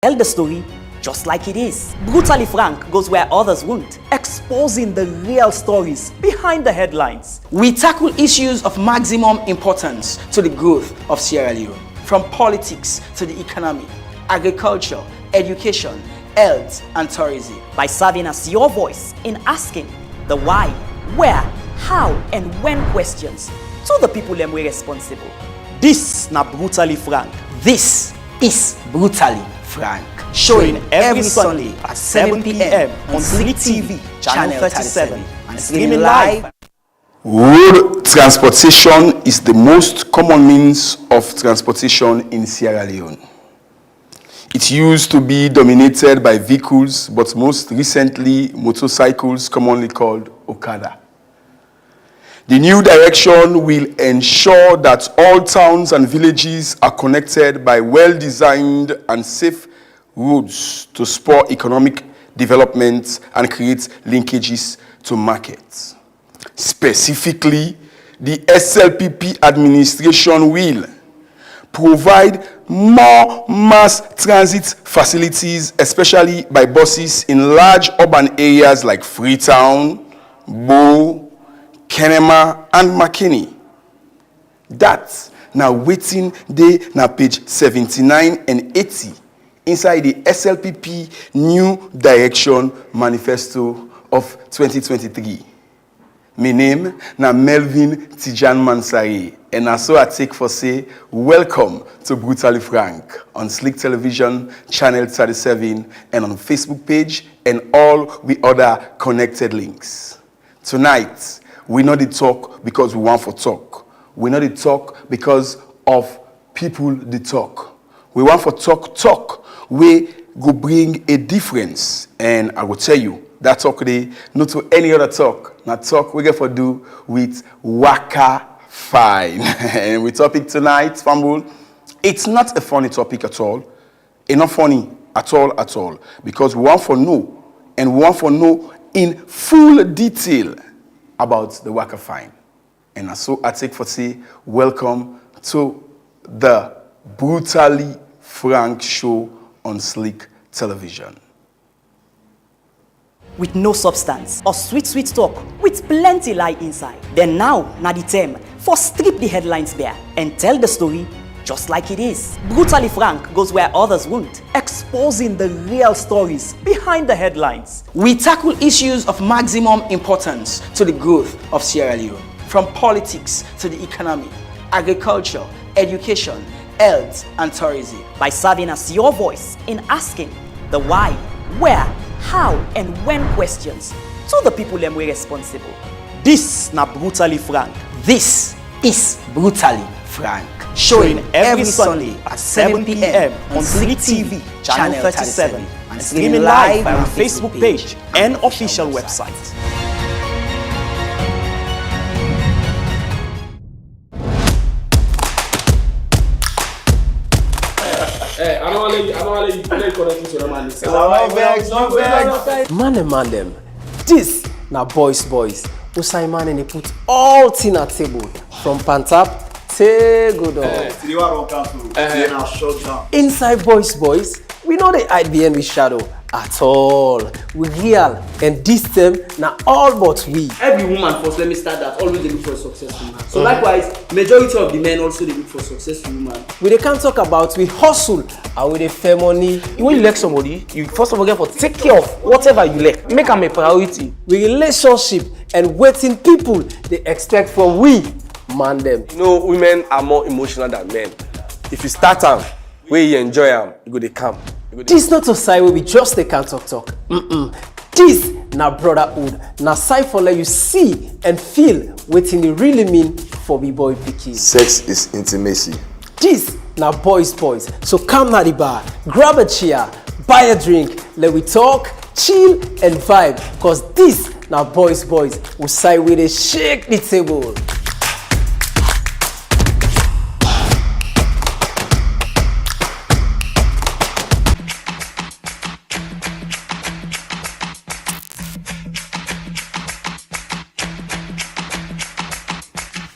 Tell the story just like it is. Brutally Frank goes where others won't, exposing the real stories behind the headlines. We tackle issues of maximum importance to the growth of Sierra Leone, from politics to the economy, agriculture, education, health, and tourism. By serving as your voice in asking the why, where, how, and when questions to the people them we responsible. This na Brutally Frank. This is Brutally Frank. Showing every Sunday at 7 p.m. on Slick TV, channel 37, and streaming live. Road transportation is the most common means of transportation in Sierra Leone. It used to be dominated by vehicles, but most recently motorcycles, commonly called Okada. The new direction will ensure that all towns and villages are connected by well-designed and safe roads to spur economic development and create linkages to markets. Specifically, the SLPP administration will provide more mass transit facilities, especially by buses in large urban areas like Freetown, Bo, Kenema, and McKinney. That's now waiting day now page 79 and 80 inside the SLPP New Direction Manifesto of 2023. My name na Melvin Tijan Mansari, and also I take for say welcome to Brutally Frank on Slick Television, channel 37, and on Facebook page and all the other connected links. Tonight, we know the talk because we want for talk. We know the talk because of people the talk. We want for talk. We go bring a difference, and I will tell you that talk today, not to any other talk. Now talk we get for do with Waka Fine. And we topic tonight, Fambul, it's not a funny topic at all. It's not funny at all. Because we want for know, and we want for know in full detail about the Waka Fine. And so I take for say, welcome to the Brutally Frank show on Slick Television. With no substance or sweet talk with plenty lie inside. Then now, na the term for strip the headlines bare and tell the story just like it is. Brutally Frank goes where others won't, exposing the real stories behind the headlines. We tackle issues of maximum importance to the growth of Sierra Leone, from politics to the economy, agriculture, education, health, and tourism. By serving as your voice in asking the why, where, how, and when questions to the people them we responsible. This na Brutally Frank. This is Brutally Frank. Showing every Sunday at 7 p.m. on Slick TV, channel 37, and streaming live on Facebook page and official website. I don't want to let you connect to the man. Man them. This na boys. Usai man and they put all thing at table from Pantap to good. Inside boys, we know they hide behind with shadow at all. We real and this them na all but we. Every woman first, let me start that, always they look for a successful man. So likewise, majority of the men also they look for successful woman. We can't talk about we hustle and we dey fair money. When you like somebody, you first of all get for take care of whatever you like. Make them a priority. We relationship and waiting people they expect from we man them. You know, women are more emotional than men. If you start them, where you enjoy them, you go they come. This not a side where we just they can't talk. This na brotherhood. Na side for let you see and feel what it really mean for B-boy picky. Sex is intimacy. This na boys. So come na the bar, grab a chair, buy a drink, let we talk, chill and vibe. Cause this na boys who side where they shake the table.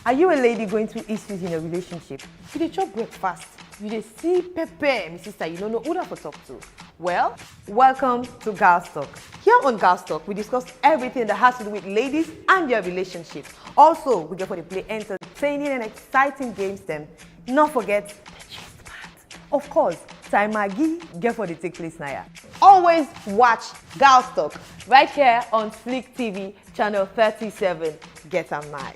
Are you a lady going through issues in your relationship? You dey chop breakfast. You dey see Pepe, my sister, you don't know who to talk to. Well, welcome to Girls Talk. Here on Girls Talk, we discuss everything that has to do with ladies and their relationships. Also, we get for the play entertaining and exciting games them. Not forget the gist part. Of course, Time Maggie get for the take place now. Always watch Girls Talk right here on Flick TV, channel 37. Get am nice.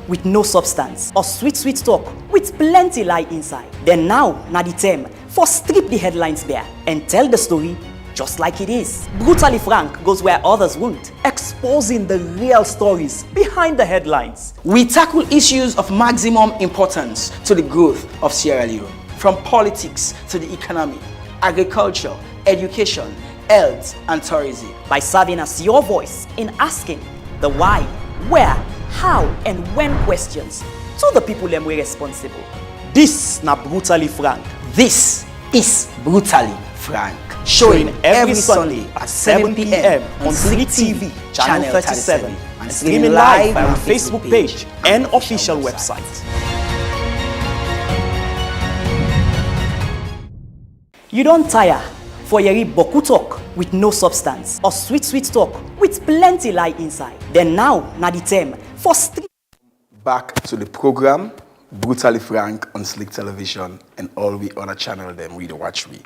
With no substance or sweet sweet talk with plenty lie inside. Then now, na the term for strip the headlines bare and tell the story just like it is. Brutally Frank goes where others won't, exposing the real stories behind the headlines. We tackle issues of maximum importance to the growth of Sierra Leone, from politics to the economy, agriculture, education, health, and tourism. By serving as your voice in asking the why, where, how, and when questions to the people them we responsible. This na Brutally Frank. This is Brutally Frank. Showing every Sunday at 7 p.m. on Flick TV, channel 37, and streaming live on our Facebook page and official website. You don't tire for your boku talk with no substance or sweet sweet talk with plenty lie inside. Then now, na the term for street. Back to the program, Brutally Frank on Slick Television and all we other channel them we the watch we.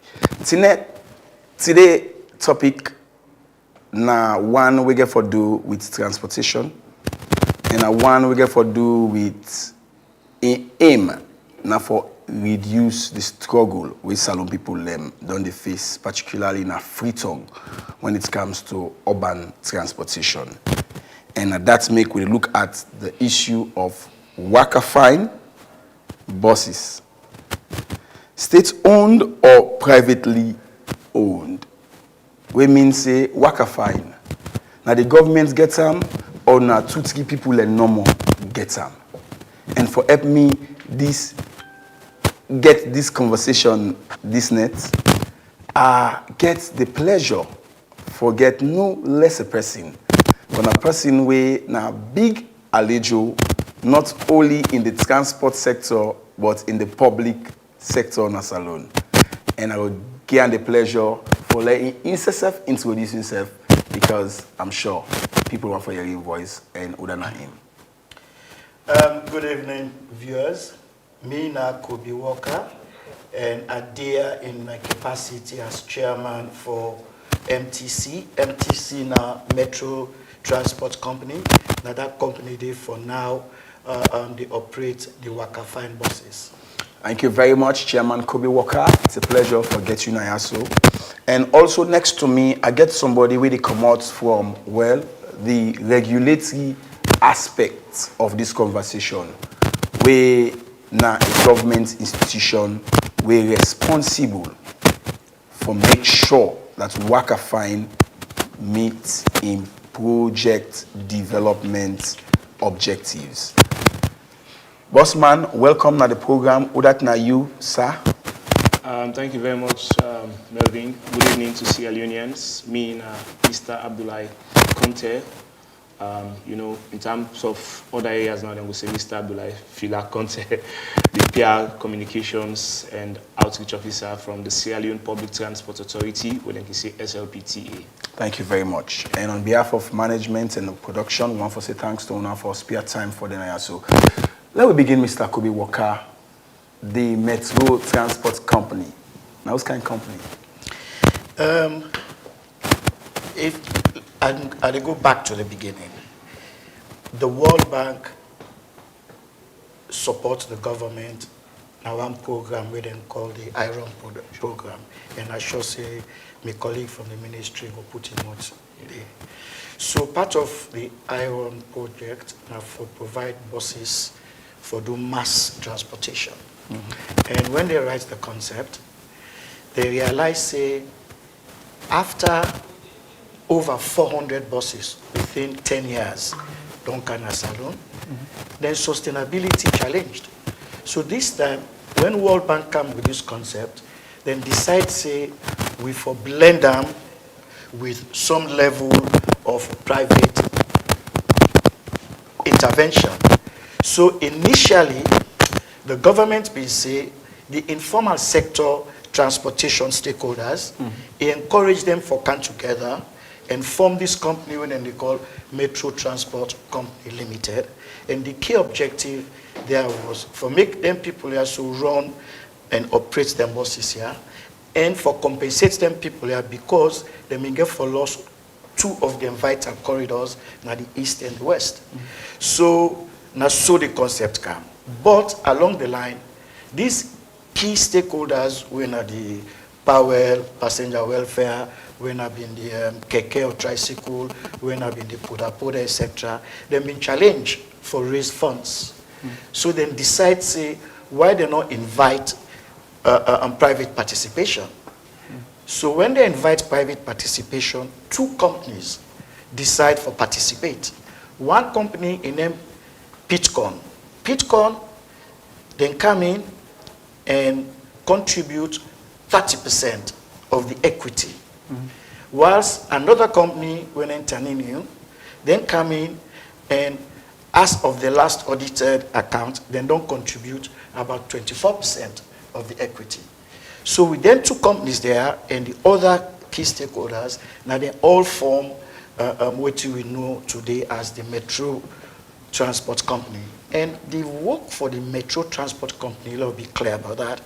Today topic na one we get for do with transportation and a one we get for do with aim na for reduce the struggle with Salone people them don't they face, particularly in a Freetown when it comes to urban transportation. And that make we look at the issue of waka fine buses, state-owned or privately owned. We mean say waka fine. Now the government get them or now 2-3 people and no more get them. And for help me get this conversation this net, get the pleasure for get no less a person but a person way now big alejo, not only in the transport sector but in the public sector na Salone. And I will gain the pleasure for letting himself introduce himself because I'm sure people want for hearing your voice and udana him. Good evening, viewers. Me na Kobe Walker, and I there in my capacity as chairman for MTC. MTC na Metro Transport Company. Now that company they for now they operate the waka fine buses. Thank you very much, Chairman Kobe Walker. It's a pleasure for getting you so. And also next to me, I get somebody where they come out from, well, the regulatory aspects of this conversation, where now a government institution we're responsible for make sure that waka fine meets in project development objectives. Bossman, welcome to the program. Udat na you, sir. Thank you very much, Melvin. Good evening to Sierra Leoneans. Me and Mr. Abdullahi Conte. You know, in terms of other areas now, then we'll say Mr. Abdullahi Fila Conte, the PR communications and outreach officer from the Sierra Leone Public Transport Authority, where they can say SLPTA. Thank you very much. And on behalf of management and the production, we want to say thanks to Una for spare time for the night. So let me begin, Mr. Kobe Walker, the Metro Transport Company. Now, what kind of company? If I go back to the beginning, the World Bank supports the government in one program we then call the IRON program, and I should say my colleague from the ministry will put in what there. So part of the IRON project now for provide buses for do mass transportation. And when they write the concept, they realize say after over 400 buses within 10 years, Duncan Salone, then sustainability challenged. So this time, when World Bank come with this concept, then decide, say, we for blend them with some level of private intervention. So initially, the government will say, the informal sector transportation stakeholders, encourage them for come together and form this company when they call Metro Transport Company Limited. And the key objective there was for make them people here to run and operate them buses here, and for compensate them people here because they may get for loss two of them vital corridors, now the east and the west. So now so the concept come. But along the line, these key stakeholders when are the power, passenger welfare, when have been the keke or tricycle, when have been the poda, etc. They've been challenged for raise funds. So then decide, say, why they not invite private participation. So when they invite private participation, two companies decide for participate. One company in them, Pitcon. Pitcon then come in and contribute 30% of the equity. Whilst another company, when Taninium, then come in and as of the last audited account, then don't contribute about 24% of the equity. So we then two companies there and the other key stakeholders, now they all form what we know today as the Metro Transport Company. And the work for the Metro Transport Company, let's be clear about that.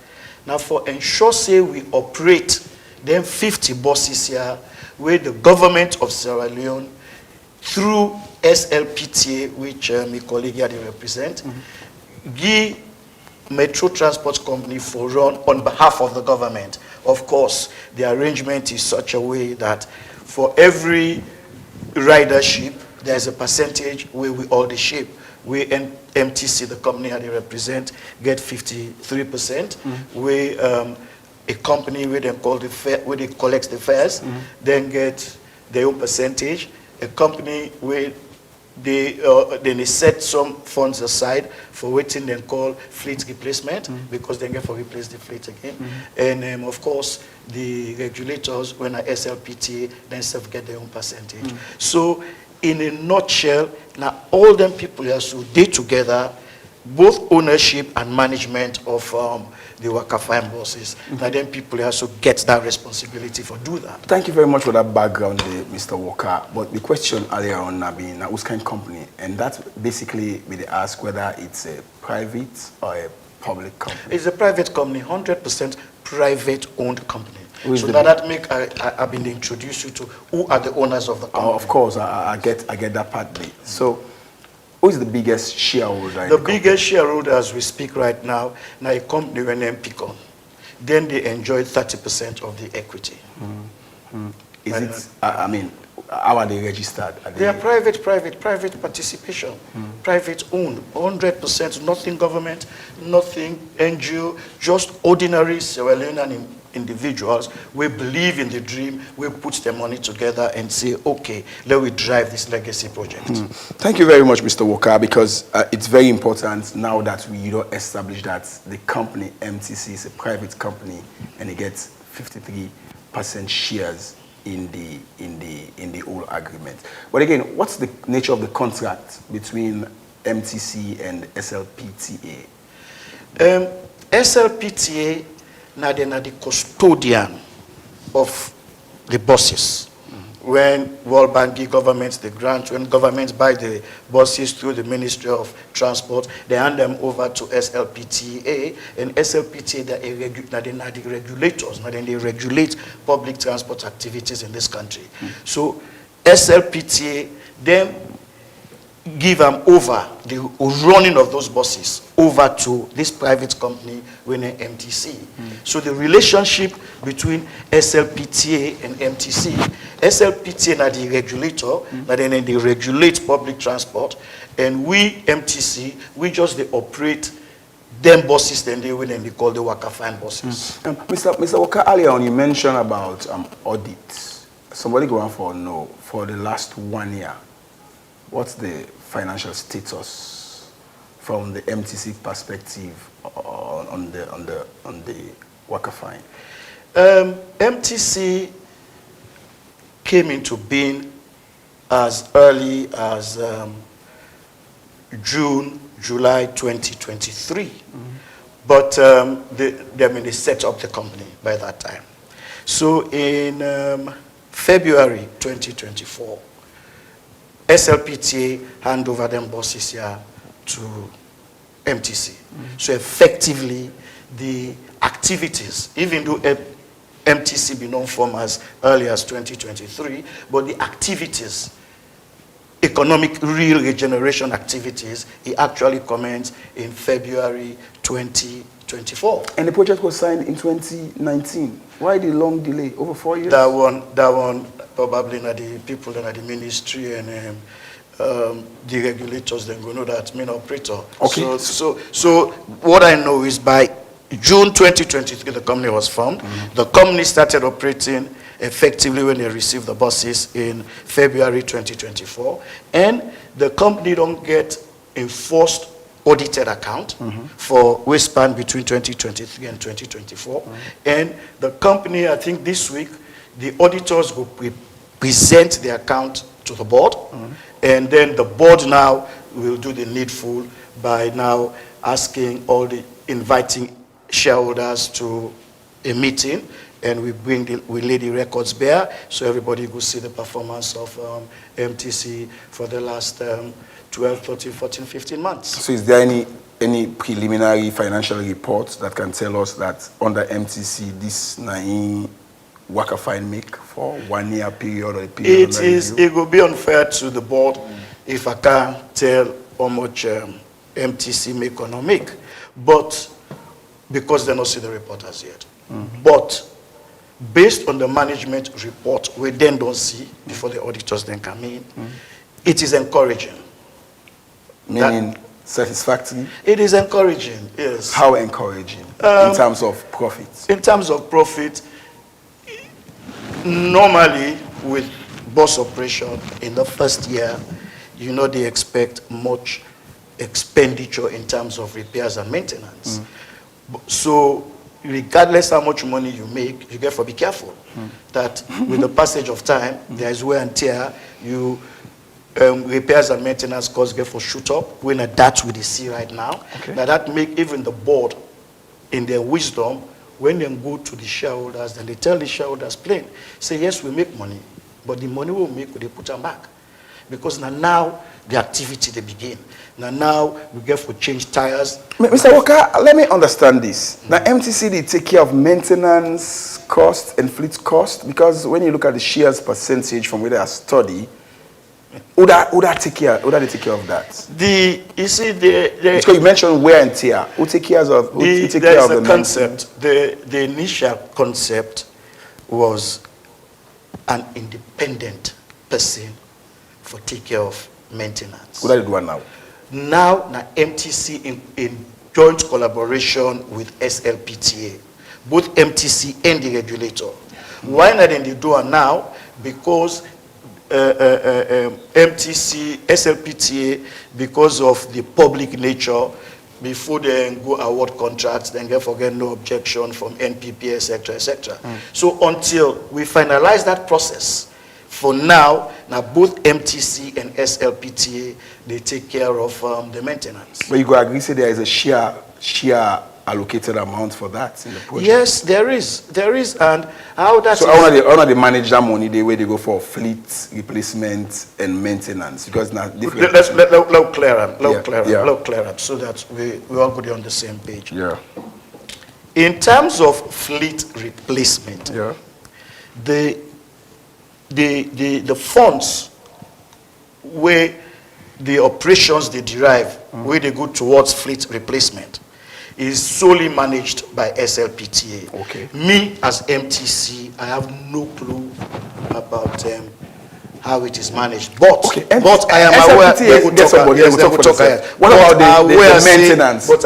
Now for ensure, say, we operate then 50 buses here where the government of Sierra Leone, through SLPTA, which my colleague here they represent, give Metro Transport Company for run on behalf of the government. Of course, the arrangement is such a way that for every ridership, there's a percentage where we all the ship. We MTC, the company that they represent, get 53%. We a company where they call the fare, where they collect the fares, then get their own percentage. A company where they then they set some funds aside for waiting then call fleet replacement because they get for replace the fleet again. And of course the regulators when a SLPTA then self get their own percentage. So in a nutshell, now all them people are so they together, both ownership and management of the Waka Fine buses. Now then people also get that responsibility for do that. Thank you very much for that background, Mr. Walker. But the question earlier on have been whose kind of company, and that's basically we ask whether it's a private or a public company. It's a private company, 100% private-owned company. So now that make I've been introduced you to who are the owners of the company. Of course, I get that partly. So, who is the biggest shareholder? The biggest shareholder as we speak right now a company named Pitcon. Then they enjoy 30% of the equity. Is it? I mean, how are they registered? They are private participation, private owned, 100%. Nothing government, nothing NGO, just ordinary Sierra Leonean individuals. We believe in the dream. We put the money together and say, okay, let me drive this legacy project. Thank you very much, Mr. Walker, because it's very important now that we establish that the company MTC is a private company and it gets 53% shares in the whole agreement. But again, what's the nature of the contract between MTC and SLPTA? SLPTA now they are the custodian of the buses. When World Bank give governments the grant, when governments buy the buses through the Ministry of Transport, they hand them over to SLPTA, and SLPTA they are the regulators, now they regulate public transport activities in this country. So SLPTA then give them over the running of those buses over to this private company when MTC. So the relationship between SLPTA and MTC, SLPTA are the regulator, but then they regulate public transport, and we MTC, we just they operate them buses, then they call the Waka Fine buses. Mr. Walker, earlier on you mentioned about audits. Somebody go on for the last 1 year. What's the financial status from the MTC perspective on the Waka Fine? MTC came into being as early as July 2023. But they set up the company by that time. So in February 2024, SLPTA hand over them buses here to MTC. So effectively, the activities, even though MTC been known from as early as 2023, but the activities, economic real regeneration activities, it actually commenced in February 2024. And the project was signed in 2019. Why the long delay? Over 4 years? That one probably not the people that are the ministry and the regulators, then go know that main operator. Okay. So what I know is by June 2023, the company was formed. The company started operating effectively when they received the buses in February 2024. And the company don't get a forced audited account for which span between 2023 and 2024. And the company, I think this week, the auditors will present the account to the board. And then the board now will do the needful by now inviting shareholders to a meeting, and we lay the records bare so everybody will see the performance of MTC for the last 12, 13, 14, 15 months. So is there any preliminary financial reports that can tell us that under MTC this Nain Waka Fine make for 1 year period or a period? It will be unfair to the board if I can't tell how much MTC make or not make, but because they're not see the report as yet. But based on the management report, we then don't see before the auditors then come in, it is encouraging. Meaning satisfactory? It is encouraging, yes. How encouraging? In terms of profits? In terms of profit, normally with bus operation in the first year, they expect much expenditure in terms of repairs and maintenance. So regardless how much money you make, you get to be careful that with the passage of time, there is wear and tear. Repairs and maintenance costs get for shoot up. We're in that we see right now. Now that make even the board, in their wisdom, when they go to the shareholders, then they tell the shareholders plain, say yes, we make money, but the money we make, they put them back. Because now the activity they begin. Now we get to change tires. Mr. Walker, let me understand this. Now MTC, they take care of maintenance cost and fleet cost, because when you look at the shares percentage from where they are studied, would that take care of that? Because you mentioned wear and tear. Who take care of the concept? The initial concept was an independent person for take care of maintenance. What are you doing now? Now MTC in joint collaboration with SLPTA, both MTC and the regulator. Why not in the door now? Because MTC, SLPTA, because of the public nature, before they go award contracts, then get no objection from NPP, etc., etc. So until we finalize that process, for now both MTC and SLPTA, they take care of the maintenance. But you go agree, say there is a share allocated amount for that in the project? Yes, there is, and how that. So how they manage that money? The way they go for fleet replacement and maintenance, because now different. Let's clear up, so that we all go on the same page. Yeah. In terms of fleet replacement, the funds where the operations they derive, where they go towards fleet replacement, is solely managed by SLPTA. Okay. Me as MTC, I have no clue about how it is managed. But I am aware. What about the maintenance? But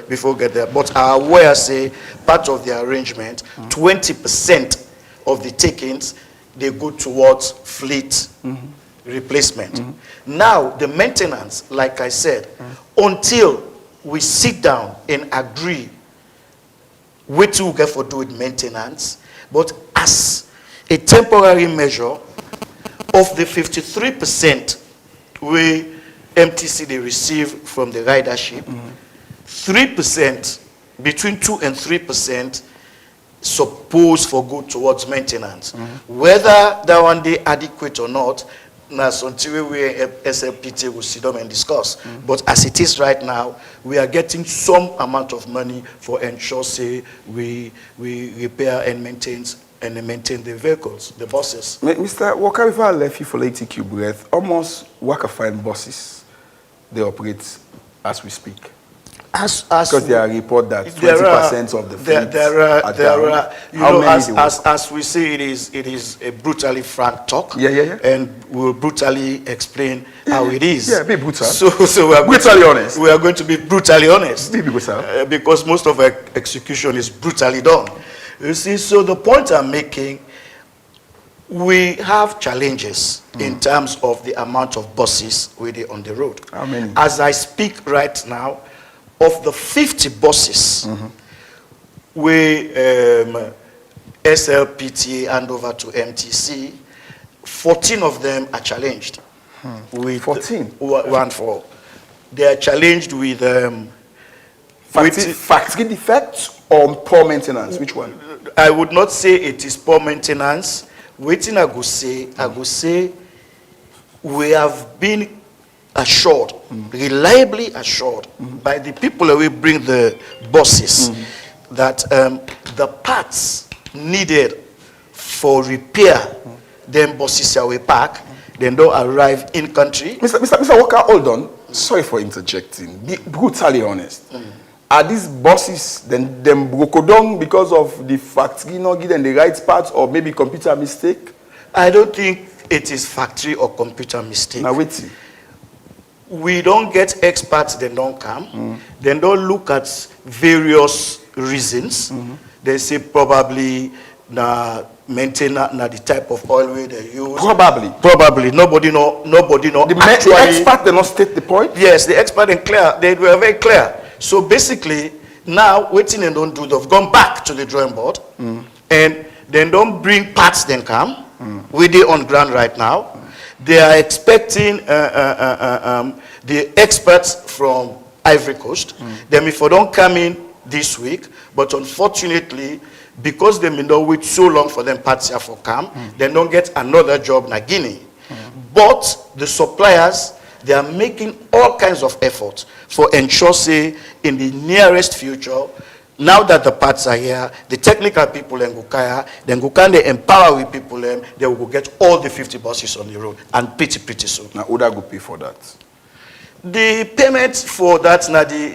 before we get there, but our aware say part of the arrangement, 20% of the takings, they go towards fleet replacement. Now the maintenance, like I said, until we sit down and agree what we get for do with maintenance, but as a temporary measure of the 53% we MTC they receive from the ridership, 3%, between 2 and 3% supposed for go towards maintenance. Whether that one day adequate or not, that's until we SLPT will sit down and discuss. But as it is right now, we are getting some amount of money for ensure say we repair and maintain the vehicles, the buses. Mr. Walker, before I left you for ATQ breath, almost Waka Fine buses, they operate as we speak. Because there are reports that 20% of the fleet are down. You know, as we say, it is a brutally frank talk. And we'll brutally explain how it is. Yeah, be brutal. So we are brutally honest. We are going to be brutally honest. Be brutal. Because most of our execution is brutally done. You see, so the point I'm making, we have challenges in terms of the amount of buses we're on the road. How many? As I speak right now, of the 50 buses we SLPTA hand over to MTC, 14 of them are challenged. With 14? 1-4. They are challenged with factory defects or poor maintenance? Which one? I would not say it is poor maintenance. Waiting, I go say, we have been assured, reliably assured by the people that will bring the buses that the parts needed for repair them buses are we pack, then don't arrive in country. Mr. Walker, hold on. Sorry for interjecting. Be brutally honest. Are these buses then broken down because of the factory not giving the right parts or maybe computer mistake? I don't think it is factory or computer mistake. Now wait. We don't get experts, they don't come. They don't look at various reasons. They say probably maintenance, the type of oil they use. Probably. Nobody know. The expert did not state the point? Yes, the expert and clear. They were very clear. So basically, now waiting and don't do, they've gone back to the drawing board and then don't bring parts then come. We're on ground right now. They are expecting the experts from Ivory Coast. Them if they don't come in this week, but unfortunately, because they may not wait so long for them parts here for come, they don't get another job in Guinea. But the suppliers, they are making all kinds of efforts for ensure, say, in the nearest future, now that the parts are here, the technical people in Gukaya, then Gukaya empower with people, they will get all the 50 buses on the road, and pretty soon. Now, who that go pay for that? The payment for that,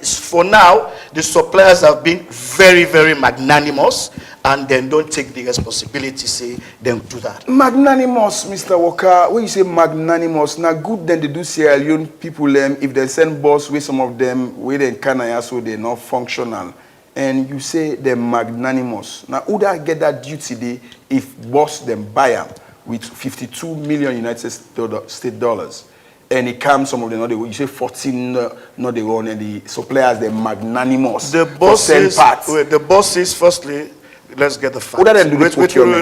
for now, the suppliers have been very, very magnanimous, and then don't take the responsibility, say, then do that. Magnanimous, Mr. Walker. When you say magnanimous, now good then they do Sierra Leone people, if they send bus with some of them, where they can, so they're not functional. And you say they're magnanimous. Now, who that get that duty day if boss them buy them with 52 million United States dollars? And it comes, some of them, you say 14, not the one, and the suppliers, they're magnanimous. The bosses, firstly, let's get the fact.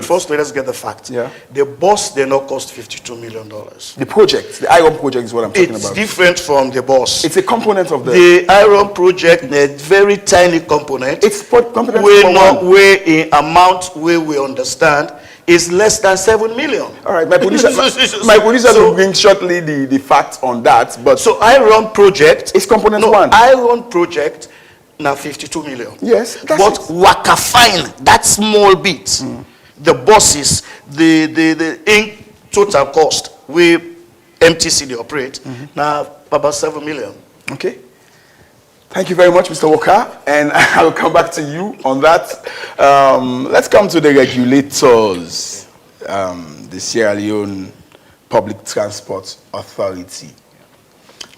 Firstly, let's get the fact. Yeah. The bus, they not cost $52 million. The project, the IRON project is what I'm talking about. It's different from the bus. It's a component of the IRON project, a very tiny component. It's component where in amount where we understand is less than 7 million. All right, my producer will bring shortly the facts on that. But so IRON project is component one. IRON project now 52 million. Yes, but Waka Fine, that small bit, the buses, the in total cost we MTC they operate now about 7 million. Okay. Thank you very much, Mr. Walker, and I will come back to you on that. Let's come to the regulators, the Sierra Leone Public Transport Authority.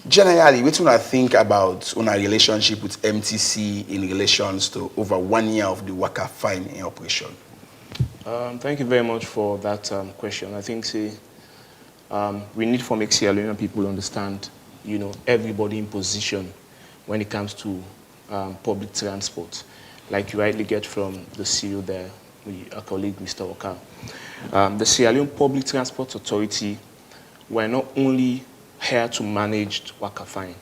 Generally, what do I think about our relationship with MTC in relations to over 1 year of the Waka Fine in operation? Thank you very much for that question. I think we need to make Sierra Leone people understand, everybody in position when it comes to public transport, like you rightly get from the CEO there, our colleague, Mr. Oka. The Sierra Leone Public Transport Authority, we're not only here to manage Waka Fine.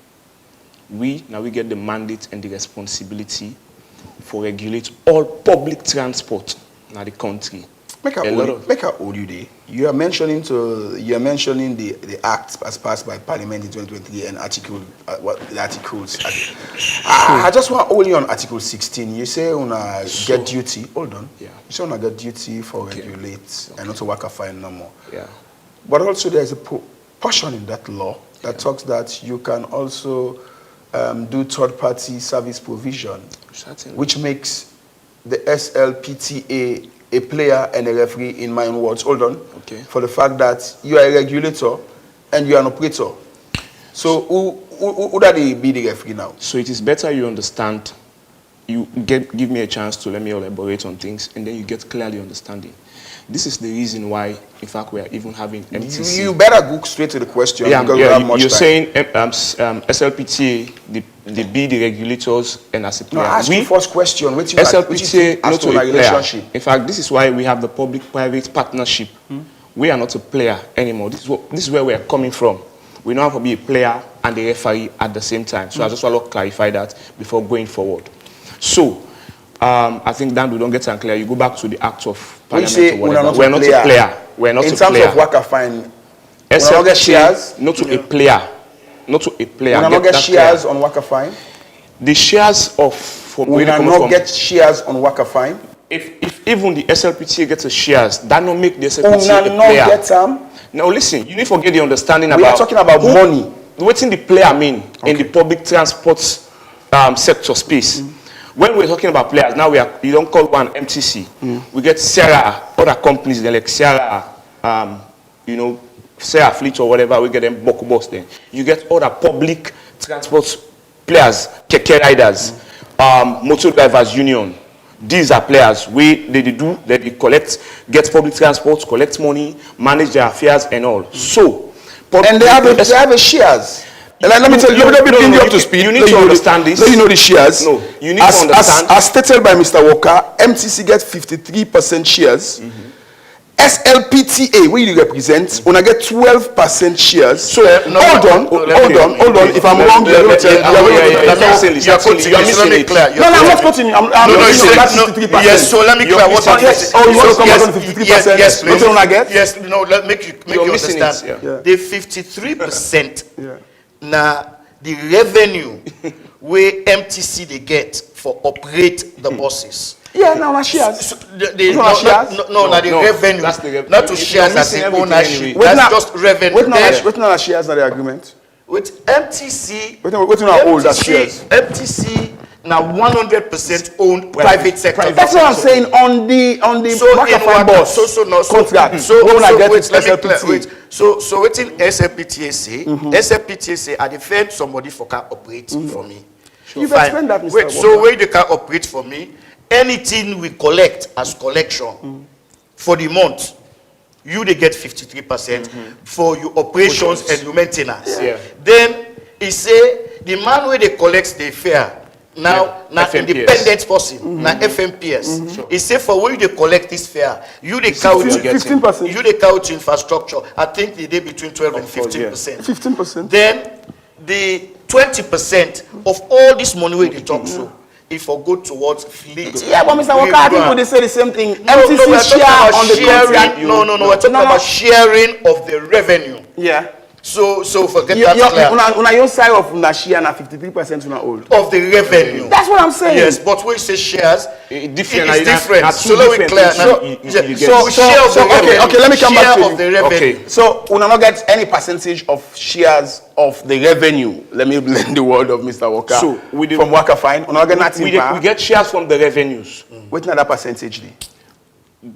We get the mandate and the responsibility for regulate all public transport in the country. Make a hold you there. You are mentioning the act as passed by Parliament in 2023 and the articles. I just want only on Article 16. You say get duty. Hold on. Yeah. You say get duty for regulate and not to Waka Fine no more. Yeah. But also there is a portion in that law that talks that you can also do third-party service provision, Certainly. which makes the SLPTA a player and a referee, in my own words. Hold on. Okay. For the fact that you are a regulator and you are an operator. So who that be the referee now? So it is better you understand, you give me a chance to let me elaborate on things, and then you get clearly understanding. This is the reason why, in fact, we are even having MTC. You better go straight to the question. Yeah, because we have much you're time. saying SLPTA, they be the regulators and as a No, player. ask the first question. Which you SLPTA not to a player. relationship. In fact, this is why we have the public-private partnership. We are not a player anymore. This is where we are coming from. We don't have to be a player and a referee at the same time. So I just want to clarify that before going forward. So I think Dan, we don't get unclear. You go back to the Act of Parliament or whatever. We're not a player. We're not a player. In terms of Waka Fine, SLPTA, not to a player. Not to a player. We not get shares on Waka Fine. The shares of... We not get shares on Waka Fine. If even the SLPTA gets a shares, that don't make the SLPTA a player. Get them. Now listen, you need to forget the understanding about... We are talking about money. What's in the player mean in the public transport sector space? When we're talking about players, now you don't call one MTC. We get Sierra, other companies like Sierra, Sierra Fleet or whatever, we get them Bokubos then. You get other public transport players, keke riders, motor drivers union. These are players. They collect, get public transport, collect money, manage their affairs and all. So, and they have a shares. Let me tell you, let me bring you up to speed. You need to understand this. Let you know the shares. No, you need to understand. As stated by Mr. Walker, MTC gets 53% shares. SLPTA, where you represent, when I get 12% shares. So hold on. If I'm wrong, you're going to tell me. You're missing it. No, I'm not quoting. Yes, so let me clear what I'm saying. Oh, you want to come out on 53%? Yes, please. What do I get? Yes, no, let make you understand. The 53%. Now, the revenue where MTC they get for operate the buses. Yeah, now shares. The revenue. That's the revenue. Not to shares as the ownership. Anyway. That's just revenue. What's not shares not the agreement? With MTC, What's not old as shares? MTC now 100% owned private sector. That's what I'm saying on the Waka Fine bus contract. So what's in SLPTA say? SLPTA say I defend somebody for can operate for me. You've explained that, Mr. Wait, so where they can operate for me? Anything we collect as collection for the month, they get 53% for your operations and your maintenance. Yeah. Then he say the man where they collect the fare. Now independent person, now FMPS. He say for where they collect this fare, they count 15%. They count infrastructure. I think they did between 12 and 15%. 15%. Then the 20% of all this money where they talk so, if I go towards fleet. Yeah, but Mr. Walker, I think they say the same thing. MTC share on the contract. No, we're talking about sharing of the revenue. Yeah. So forget that. On your side of share na 53% una old. Of the revenue. That's what I'm saying. Yes, but when you say shares, it's different. So let me clear. Okay, let me come back to of the revenue. Okay. So we not get any percentage of shares of the revenue. Let me blend the word of Mr. Walker. So from Waka Fine, we get shares from the revenues. What's that percentage?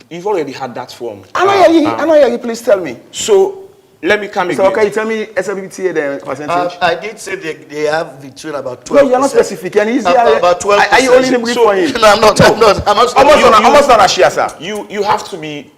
You've already had that form. I know you. Please tell me. So let me come again. So okay, you tell me SLPTA the percentage. I did say they have between about 12%. No, you're not specific. And he's about 12%. Are you only the brief for him? No, I'm not. Almost not a share, sir. You have to be,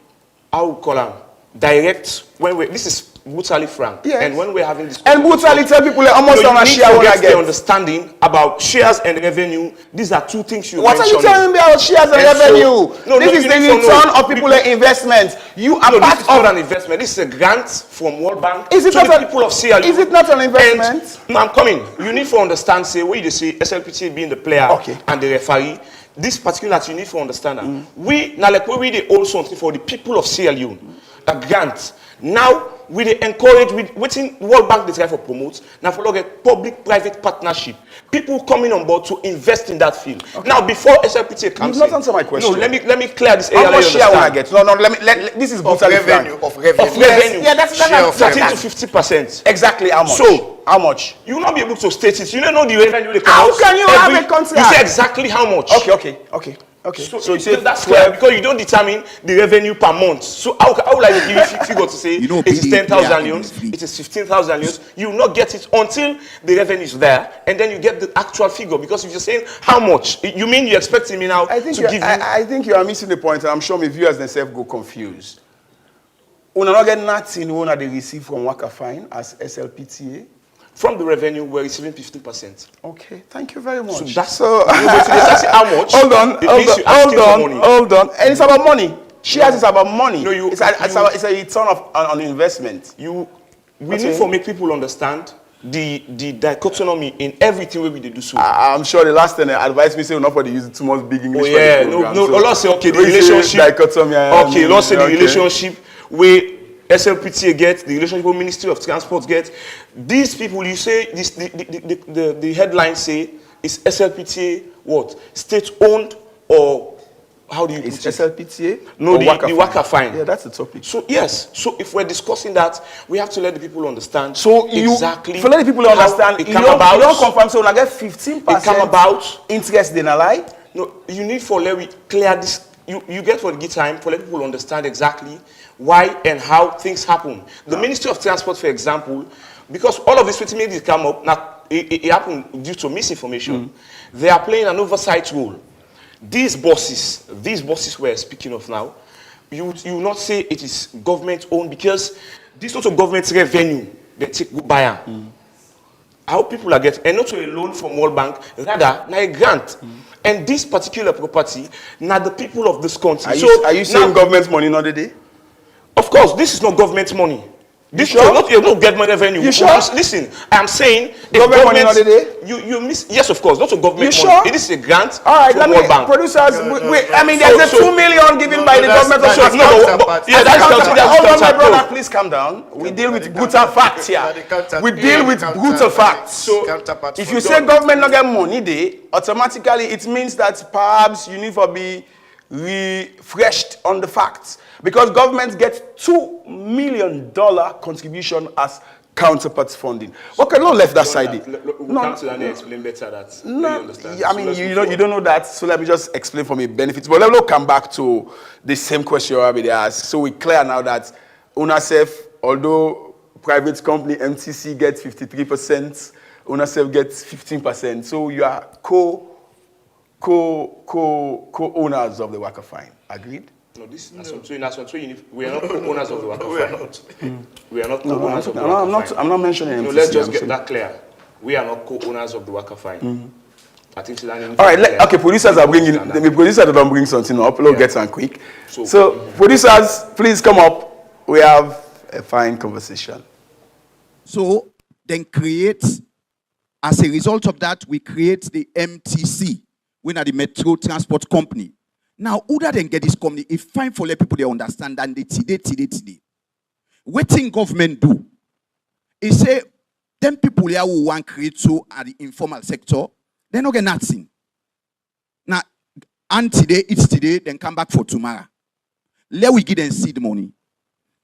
I would call them direct. This is brutally frank. Yes. And when we're having this, And brutally tell people how much you on a need share to when I get the get. understanding about shares and revenue. These are two things you What are you mentioned. telling me about shares and And so- revenue? No, This no, is you the need to know. return of people's investment. You are No, part this is not of. an investment. This is a grant from World Bank Is it to not the an- people of Sierra Leone. is it not an investment? And, no, I'm coming. You need to understand, say, what you say, SLPTA being the player Okay. and the referee. This particular, you need to understand that. We, now, like, we they hold something for the people of Sierra Leone, a grant. Now, we they encourage, within World Bank, they try for promote, now for like a public-private partnership. People coming on board to invest in that field. Now, before SLPTA comes You've not answered my question. No, let me clear this area. How much let you share when I understand. get? No, this is brutally frank. Of revenue. Of revenue. Yeah, that's Share of 30 revenue. to 50%. exactly how much. So, how much? you will not be able to state it. You don't know the revenue they come How out can you have a contract? You say exactly how much. Okay. So you say that's clear because you don't determine the revenue per month. So how will I give you a figure to say You know, it is PD, 10,000 yeah, leons, it is it is 15,000 leons? You will not get it until the revenue is there, and then you get the actual figure. Because if you're saying how much, you mean you're expecting me now I think to you give you? I think you are missing the point, and I'm sure my viewers themselves go confused. Una not get nothing when they receive from Waka Fine as SLPTA. From the revenue, we're receiving 15%. Okay, thank you very much. So that's so. you know, but if they say how much? Hold on, it means you're asking for money. hold on. And it's about money. Shares is about money. No, you- it's a return on investment. We Okay. need to make people understand the dichotomy in everything we do so. I'm sure the last time they advised me say not for the use too much big English. Oh for yeah, the no, program. So let's say okay, the we say relationship. dichotomy, Okay, let's say the okay. relationship where SLPTA gets, the relationship with Ministry of Transport gets. These people, you say this, the headline say is SLPTA what? State owned or how do you Is put it? SLPTA? No, or the Waka Fine. Yeah, that's the topic. So yes, so if we're discussing that, we have to let the people understand. So you exactly for let the people how understand, it you come don't about. confirm so I get 15% It come about. interest in a lie. No, you need for let me clear this. You get for the good time for let people understand exactly why and how things happen. The Ministry of Transport, for example, because all of this with me come up now, it happened due to misinformation. They are playing an oversight role. These bosses we're speaking of now, you will not say it is government owned because this not a government revenue they take good buyer. How people are getting, and not a loan from World Bank, rather, now a grant. And this particular property, now the people of this country. Are you saying now, government money not the day? Of course, this is not government money. This sure? you not government revenue. You sure? Listen, I'm saying if Government money not the day? You miss. Yes, of course, not a government You money. sure? It is a grant All right, from let me World Bank. producers. I mean, there's So- a 2 million given by the that's- government. that's of the South Africa. counterpart. Yeah, that's Hold on, my brother, counterpart. please calm down. We deal with brutal facts here. the counter- We deal with counter- brutal facts. So, counterpart if for you the say government not get money, they automatically it means that perhaps you need to be refreshed on the facts because government gets $2 million contribution as counterpart funding. Okay, no left that side. We'll come to that and explain better that. You No, understand. I So mean, let's you move don't forward. know that, so let me just explain for me benefits. But let me come back to the same question Rabi asked. So we clear now that UNICEF, although private company MTC gets 53%, UNICEF gets 15%. So you are co-owners of the Waka Fine. Agreed? No, that's what you need. We are not co-owners of the Waka Fine. We are not co-owners of the I'm Waka not, Fine. I'm not mentioning No, MTC. let's just I'm get saying- that clear. We are not co-owners of the Waka Fine. I think so. All right, okay, producers are bringing, the producer don't bring something up, let's get some quick. So, producers, please come up. We have a fine conversation. So then create, as a result of that, we create the MTC, we are the Metro Transport Company. Now, other than get this company, it's fine for let people they understand and they today. What thing government do? It say, them people here who want create so at the informal sector, they don't get nothing. Now, and today, it's today, then come back for tomorrow. Let we give them seed money.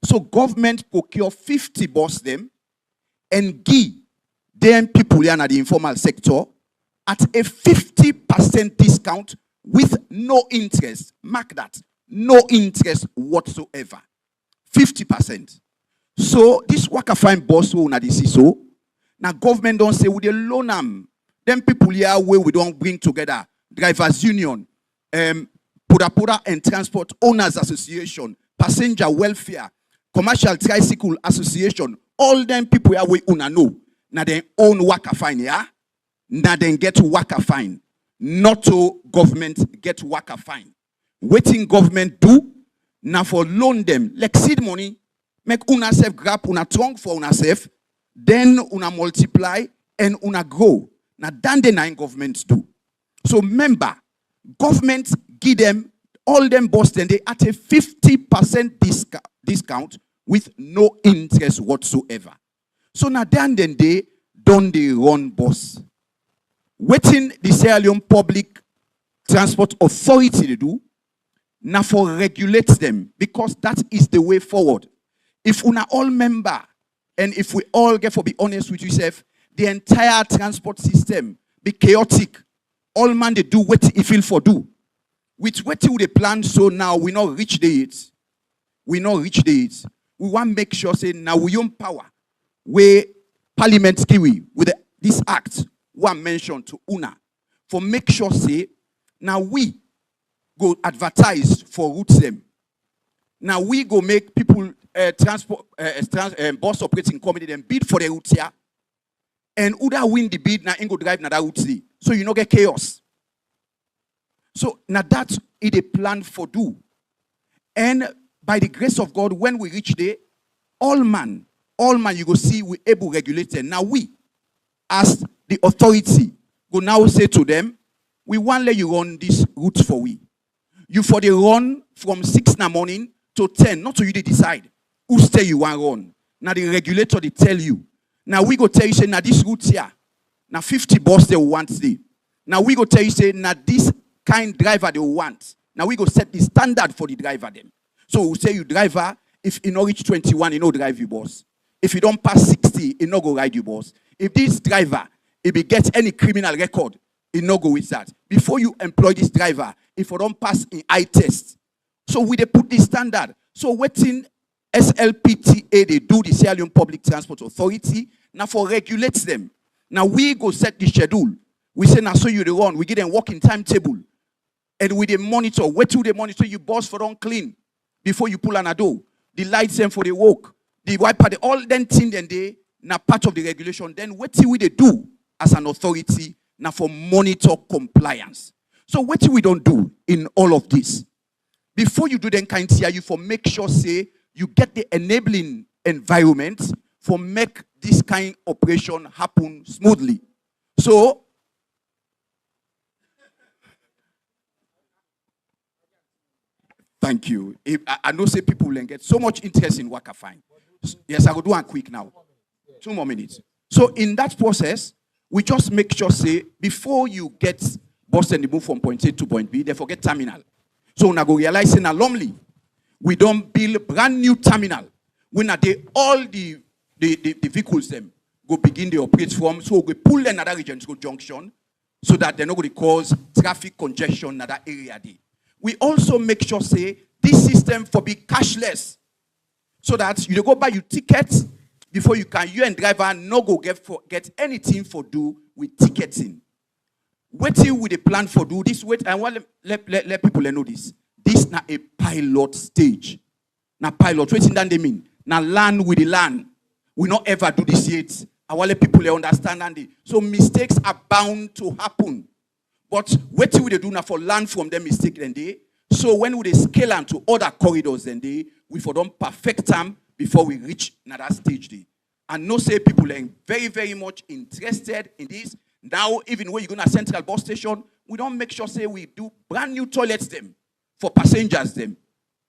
So government procure 50 boss them and give them people here at the informal sector at a 50% discount with no interest. Mark that. No interest whatsoever. 50%. So this Waka Fine boss who na this is so. Now government don't say we dey loan them. Them people here where we don't bring together. Drivers Union, Poda and Transport Owners Association, Passenger Welfare, Commercial Tricycle Association, all them people here we una know. Now they own waka fine, yeah? Now they get waka fine. Not to government get waka fine. Waiting government do, now for loan them, like seed money, make una self grab una trunk for una self, then una multiply and una grow. Now than the nine governments do. So remember, government give them, all them boss then they at a 50% discount with no interest whatsoever. So now then they don't they run boss. Waiting the Sierra Leone Public Transport Authority to do, now for regulate them, because that is the way forward. If una all member, and if we all get for be honest with yourself, the entire transport system be chaotic. All man they do what he feel for do. With what they plan, so now we not reach the it. We not reach the it. We want to make sure say now we own power. Where Parliament Kiwi with this act one mention to una for make sure say now we go advertise for routes them. Now we go make people transport bus operating company them bid for the routes here. And Uda win the bid now go drive na that route see. So you no get chaos. So now that is a plan for do. And by the grace of God, when we reach there, all man you go see we able regulate them. Now we, as the authority, go now say to them, we want let you run this route for we. You for the run from 6 in the morning to 10, not to you they decide who stay you want run. Now the regulator they tell you. Now we go tell you say now this route here, now 50 bus they want stay. Now we go tell you say now this kind driver they want. Now we go set the standard for the driver them. So we say you driver, if you no reach 21, you no drive you boss. If you don't pass 60, you no go ride you boss. If this driver, if he gets any criminal record, you no go with that. Before you employ this driver, if you don't pass in eye test. So we they put this standard. So waiting SLPTA, they do the Sierra Leone Public Transport Authority, now for regulates them. Now we go set the schedule. We say now so you the run, we give them working timetable. And we they monitor, wait till they monitor you boss for don't clean. Before you pull an ado, the lights them for the work, the wiper, the all then thing then they now part of the regulation. Then what till we they do as an authority now for monitor compliance. So what we don't do in all of this? Before you do then kind of you for make sure say you get the enabling environment for make this kind of operation happen smoothly. So thank you. I know say people will get so much interest in Waka Fine. Yes, I will do one quick now. 2 more minutes. So in that process, we just make sure say before you get bus and move from point A to point B, they forget terminal. So now go realize in Alumni, we don't build brand new terminal. When they all the vehicles them go begin the operate from, so we pull another region to junction so that they're not going to cause traffic congestion in that area there. We also make sure say this system for be cashless, so that you go buy your tickets before you and driver no go get anything for do with ticketing. Waiting with a plan for do this. Wait, I want let people know this. This not a pilot stage. Now pilot. Waiting that they mean. Now land with the land. We not ever do this yet. I want let people understand and so mistakes are bound to happen. But what will they do now for learn from them mistake then they? So when we scale them to other corridors then they, we for them perfect them before we reach another stage day. And no say people are very, very much interested in this. Now, even when you go to a central bus station, we don't make sure say we do brand new toilets them for passengers them.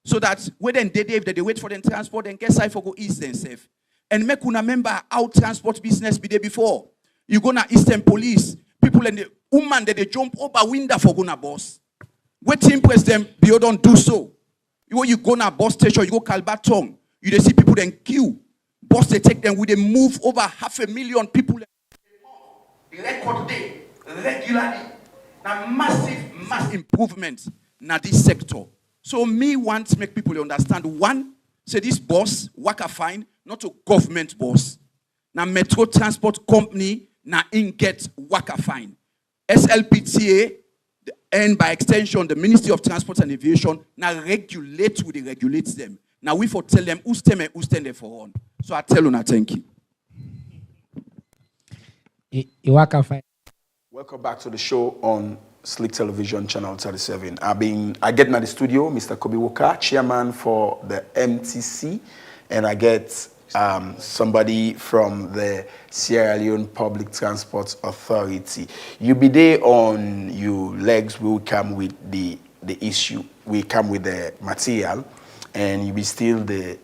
So that when then if they wait for them transport, then get side for go east and safe. And make una remember how transport business be there before. You go to Eastern Police, people and the woman that they jump over window for gonna bus. Wait to impress them, you don't do so. When you go to a bus station, you go Calbatong, you they see people then queue. Bus they take them, they move over 500,000 people. Record day, regularly. Now massive improvements in this sector. So me want to make people understand, one, say this bus, Waka Fine, not a government bus. Now Metro Transport Company, now in get Waka Fine. SLPTA, and by extension, the Ministry of Transport and Aviation, now regulates them. Now we for tell them who stand there for on. So I tell you, thank you. Welcome back to the show on Slick Television Channel 37. I get in the studio, Mr. Kobe Walker, chairman for the MTC, and I get somebody from the Sierra Leone Public Transport Authority. You be there on your legs, we will come with the issue, we come with the material, and you be still the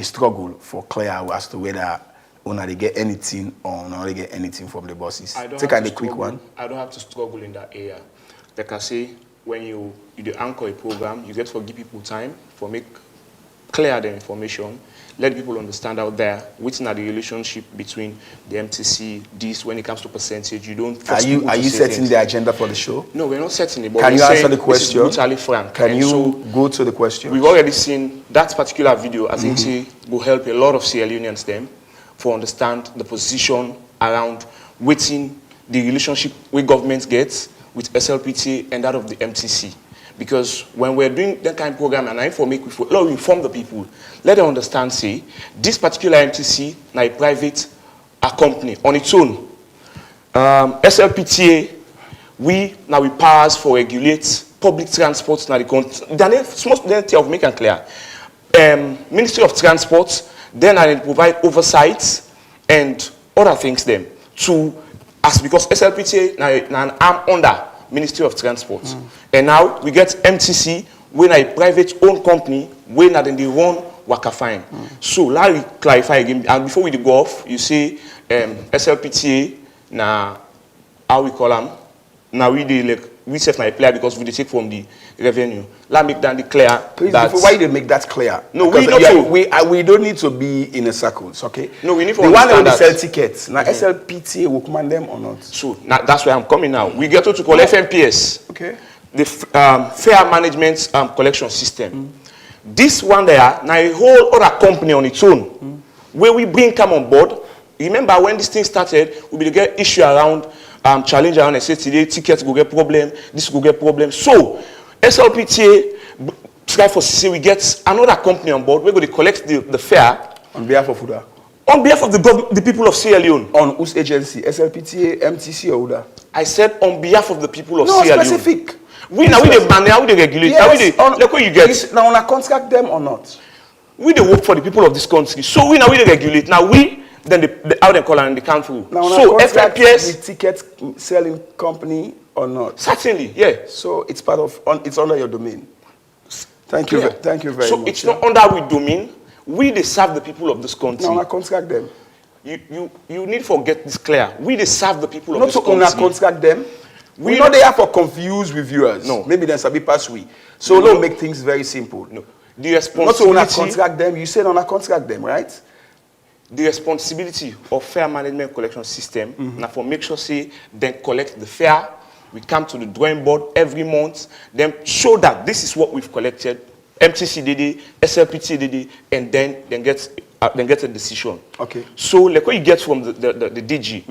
struggle for clear as to whether they get anything or not they get anything from the bosses. Take a quick one. I don't have to struggle in that area. Like I say, when you do anchor a program, you get to give people time for make clear the information, let people understand out there which are the relationship between the MTC, this when it comes to percentage. You don't. Are you setting the agenda for the show? No, we're not setting it. But can you answer the question? This is brutally frank. Can you go to the question? We've already seen that particular video. I think it will help a lot of Sierra Leoneans them for understand the position around waiting the relationship we government gets with SLPT and that of the MTC. Because when we're doing that kind of program, and I inform the people, let them understand, say, this particular MTC, now a private company on its own. SLPTA, we pass for regulate public transport now the country. Then small of make it clear. Ministry of Transport, then I provide oversight and other things them to as because SLPTA now an arm under Ministry of Transport. And now we get MTC when a private owned company when then they run Waka Fine. So let me clarify again. And before we go off, you say SLPTA now how we call them now we set my player because we take from the revenue. Let me make that clear. Please, why do you make that clear? No, we don't need to be in a circles, okay? No, we need to the one that sell tickets. Now SLPTA will command them or not? So now, that's where I'm coming now. We get to call FMPS. Okay. The Fare Management Collection System. This one there, now a whole other company on its own, where we come on board. Remember when this thing started, we will get issue around challenge around and say today tickets go get problem, this go get problem. So SLPTA try for CC, we get another company on board. We're going to collect the fare on behalf of Uda. On behalf of the people of Sierra Leone. On whose agency? SLPTA, MTC, or Uda? I said on behalf of the people of Sierra Leone. No, specific. We now we the man, now we the regulate. Yes, now we the, look what you get. Now on a contract them or not? We the work for the people of this country. So we now we the regulate. Now we then how they call and they come through. Now so FMPS the ticket selling company or not? Certainly, yeah. So it's part of it's under your domain. Thank you, thank you very much. So it's not under our domain. We they serve the people of this country. Now I contract them. You need to forget this clear. We they serve the people of this country. Not to contract them. We know they are for confused reviewers. No. Maybe there's a bit pass we. So don't make things very simple. No. The responsibility. Not to contract them. You said on a contract them, right? The responsibility of Fare Management Collection System now for make sure say then collect the fare. We come to the drawing board every month. Then show that this is what we've collected. MTC DD, SLPT DD, and then get a decision. Okay. So like what you get from the DG,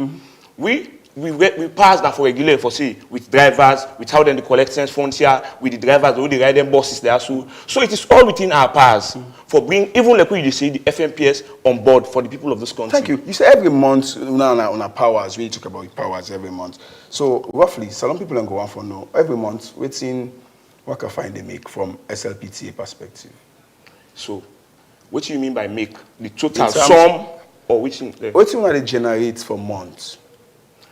we pass that for regular for say with drivers, with how then the collections frontier, with the drivers, all the riding buses there. So it is all within our powers for bringing even like what you say the FMPS on board for the people of this country. Thank you. You say every month on our powers, we talk about powers every month. So roughly, some people don't go on for no every month waiting what can find they make from SLPTA perspective. So what do you mean by make? The total sum or which what do you want to generate for months?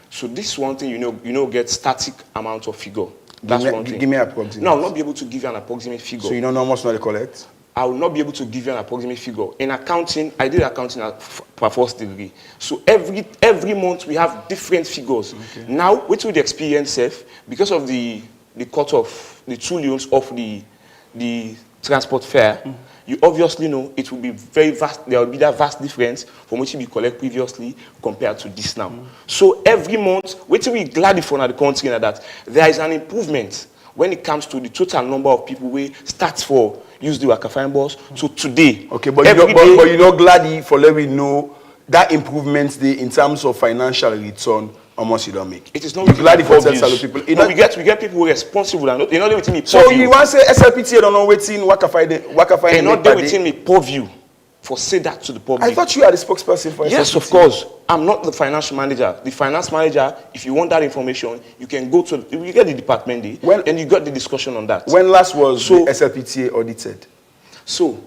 So this one thing you know get static amount of figure. That's one thing. Give me an approximate. No, I'll not be able to give you an approximate figure. So you don't know how much they collect? I will not be able to give you an approximate figure. In accounting, I did accounting at first degree. So every month we have different figures. Okay. Now, with the experience, because of the cut off the 2 loans of the transport fare, you obviously know it will be very vast. There will be that vast difference from what we collect previously compared to this now. So every month, we glad for the country that there is an improvement when it comes to the total number of people we start for use the Waka Fine bus. So today, okay, but you know glad for let me know that improvement in terms of financial return How much you don't make? It is not you within glad the if you tell purviews. salary people. No, we get people who are responsible and they're not within the So purview. you want to say SLPTA don't know waiting Waka Find They're not there within the purview for say that to the public. I thought you are the spokesperson for SLPTA. Yes, of course. I'm not the financial manager. The finance manager, if you want that information, you can go to, you get the department there, and you got the discussion on that. When last was the SLPTA audited? So,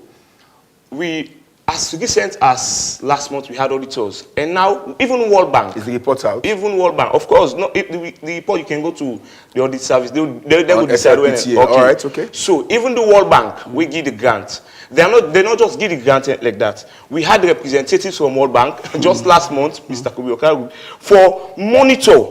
as recent as last month, we had auditors. And now, even World Bank. Is the report out? Even World Bank. Of course, no, the report, you can go to the audit service. They will decide when. Okay. All right, okay. So, even the World Bank, we give the grant. They not just give the grant like that. We had representatives from World Bank just last month, Mr. Kobi Okaru, for monitor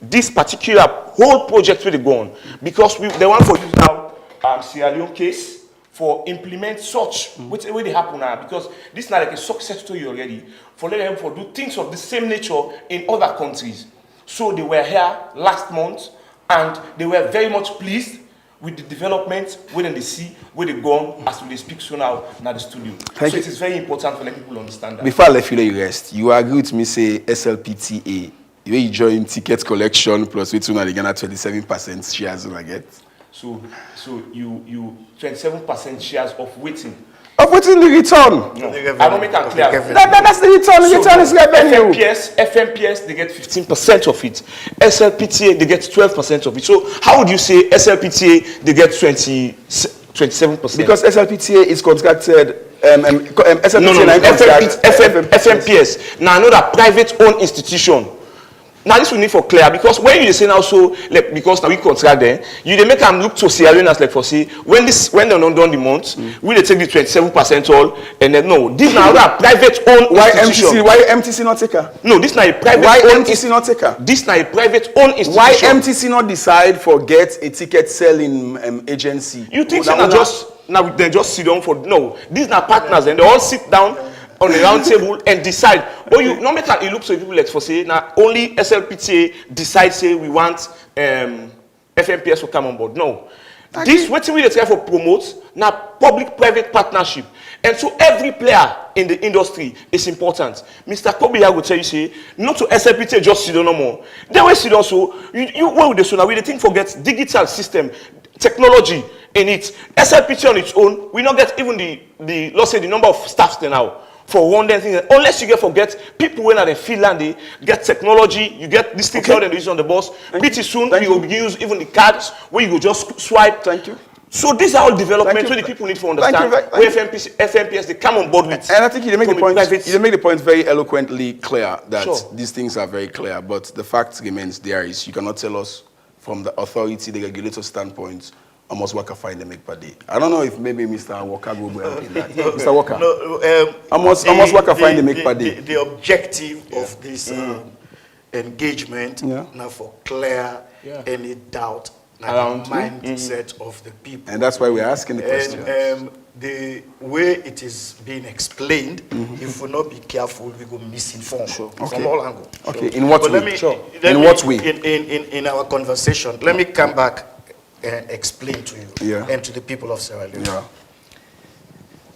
this particular whole project where they go on. Because they want for use now Sierra Leone case for implement such which way they happen now, because this is not like a success story already for letting them for do things of the same nature in other countries. So they were here last month and they were very much pleased with the development where they see where they go on as we speak so now in the studio. Thank so you. it is very important for let people understand that. Before I let you rest, you agree with me say SLPTA, where you join ticket collection plus which one they gonna 27% shares when I get? So you 27% shares of waiting. Of waiting the return? No, I don't make that clear. That's the return. The return is revenue. FMPS, they get 15% of it. SLPTA, they get 12% of it. So how would you say SLPTA, they get 27%? Because SLPTA is contracted. SLPTA no. FMPS. Now I know that private-owned institution. Now this we need for clear, because when you say now so like, because now we contract them, you they make them look to Sierra Leone as like for say when they're not done the month, we they take the 27% all and then no, this now a private owned institution. Why MTC not take her? No, this now a private owned MTC not take her? This now a private owned institution. Why MTC not decide for get a ticket selling agency? You think so now they just sit down for no, these are partners and they all sit down on the round table and decide. But you no make it look so people like for say now only SLPTA decide say we want FMPS to come on board. No. Okay. This what we try for promote now public-private partnership. And so every player in the industry is important. Mr. Kobe will tell you say not to SLPTA just sit down no more. They will sit down so you what would they so now we the thing forget digital system, technology in it. SLPTA on its own, we not get even the let's say the number of staffs there now. For one day thing, unless you forget people when they Finland, they get technology, you get this thing out and use on the bus. Pretty soon we will use even the cards where you go just swipe. Thank you. So these are all developments where the people need to understand where FMPS they come on board with. And I think you make the point. You make the point very eloquently clear that these things are very clear. But the fact remains there is you cannot tell us from the authority, the regulator standpoint. Almost Waka find them make per day. I don't know if maybe Mr. Walker will help in that. Mr. Walker. No, almost Waka find them make per day. The objective of this engagement now for clear any doubt around the mindset of the people. And that's why we're asking the question. And the way it is being explained, if we not be careful, we go misinformed from all angles. Okay, in what way? In what way? In our conversation, let me come back and explain to you and to the people of Sierra Leone.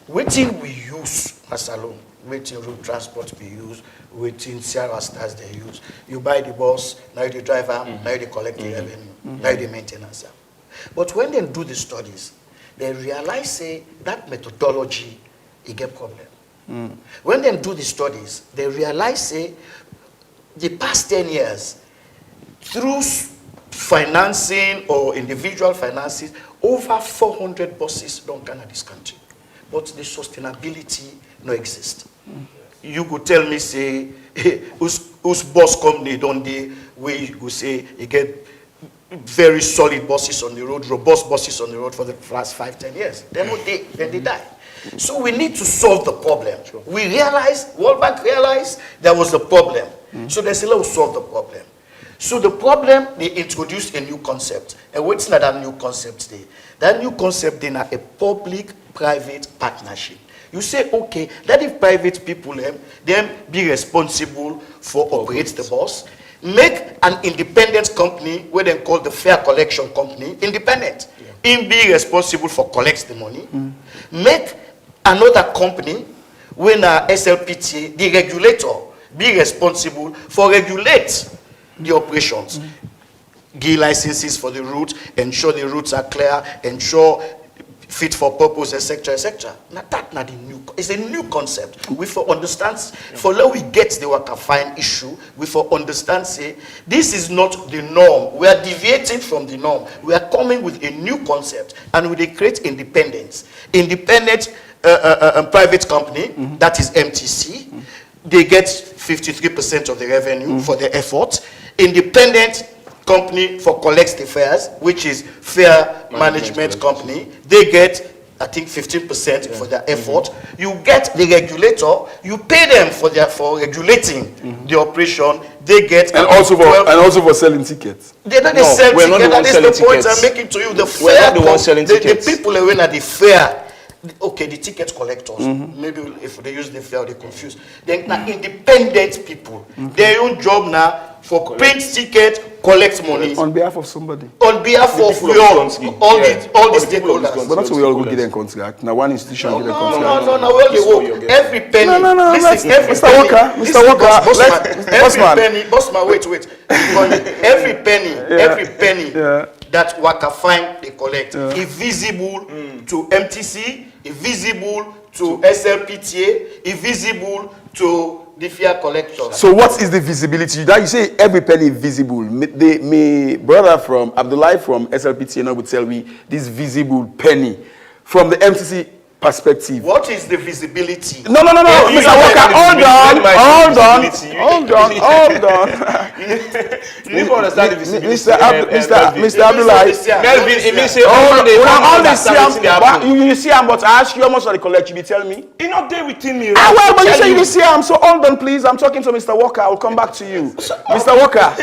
Waiting we use as alone, waiting road transport we use, waiting Sierra Stars they use. You buy the bus, now the driver, now they collect the revenue, now the maintenance. But when they do the studies, they realize say that methodology it get problem. When they do the studies, they realize say the past 10 years through financing or individual finances, over 400 buses don't come in this country. But the sustainability no exist. You could tell me, say, whose bus company don't they, where you could say, you get very solid buses on the road, robust buses on the road for the last 5-10 years. Then they die. So we need to solve the problem. We realized, World Bank realized there was a problem. So they say, let's solve the problem. So the problem, they introduced a new concept. And what's not that new concept today? That new concept then are a public-private partnership. You say, okay, that if private people them be responsible for operate the bus, make an independent company, where they call the fare collection company, independent. In be responsible for collect the money. Make another company, when SLPTA, the regulator, be responsible for regulate the operations. Give licenses for the route, ensure the routes are clear, ensure fit for purpose, etc., etc. Now that's not a new. It's a new concept. We for understand. For now we get the worker fine issue. We for understand. Say this is not the norm. We are deviating from the norm. We are coming with a new concept, and we create independence. Independent private company that is MTC. They get 53% of the revenue for their effort. Independent company for collects the fares, which is fare management company, they get, I think, 15% for their effort. You get the regulator, you pay them for regulating the operation. They get and also for selling tickets. They don't sell tickets. That is the point I'm making to you. The fair, the people who are at the fair. Okay, the ticket collectors, maybe if they use the fare, they confuse. Then now independent people, their own job now for print ticket, collect money. On behalf of somebody. On behalf of all the stakeholders. But that's why we all go get a contract. Now one institution get a contract. No, well they work. Every penny. Listen, Mr. Walker, Bossman, wait. Every penny that Waka Fine they collect is visible to MTC, is visible to SLPTA, is visible to the fare collectors. So what is the visibility? That you say every penny is visible. My brother from Abdullahi from SLPTA now would tell me this visible penny from the MTC perspective. What is the visibility? No, Mr. Walker, hold on. You need to understand the visibility. Mr. Abdullahi. Melvin, it means you see him, but I ask you how much are they collect? You be telling me? You're not there within me. Well, but you say you see him, so hold on, please. I'm talking to Mr. Walker. I'll come back to you. Mr. Walker,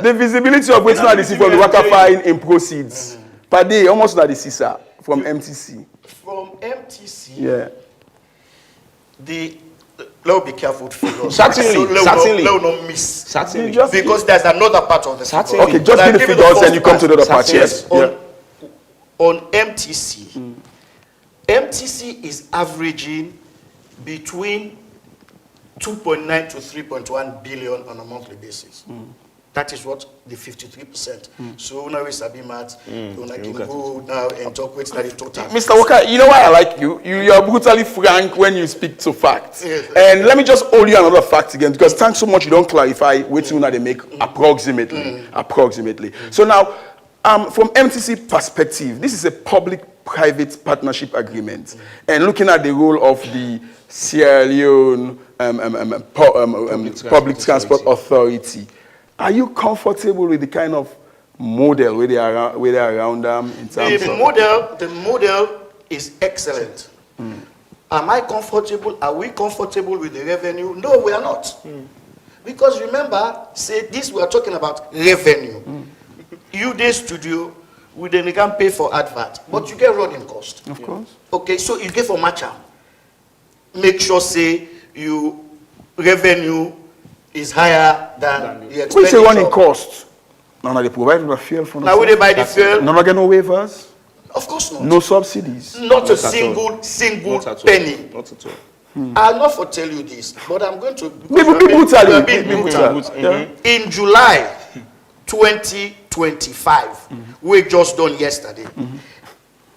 the visibility of waiting at the from the Waka Fine in proceeds per day, how much are the CISA from MTC? From MTC, let me be careful with figures. Certainly. Let not miss. Certainly. Because there's another part of the Certainly. Okay, just give the figures and you come to the other part. Yes. On MTC, MTC is averaging between 2.9 to 3.1 billion on a monthly basis. That is what the 53%. So now we sabi math. Una can go now and talk with the total. Mr. Walker, you know why I like you? You are brutally frank when you speak to facts. And let me just hold you another fact again, because thanks so much you don't clarify which one they make approximately. So now, from MTC perspective, this is a public-private partnership agreement. And looking at the role of the Sierra Leone Public Transport Authority, are you comfortable with the kind of model where they are around them in terms of the model is excellent. Am I comfortable? Are we comfortable with the revenue? No, we are not. Because remember, say this we are talking about revenue. You day studio, we then can pay for advert, but you get running cost. Of course. Okay, so you get for matcha. Make sure say you revenue is higher than the expenditure. Which is running costs? Now they provide the fuel for now they buy the fuel. No get no waivers. Of course not. No subsidies. Not a single penny. Not at all. I'll not for tell you this, but I'm going to Be brutal. In July 2025, we just done yesterday.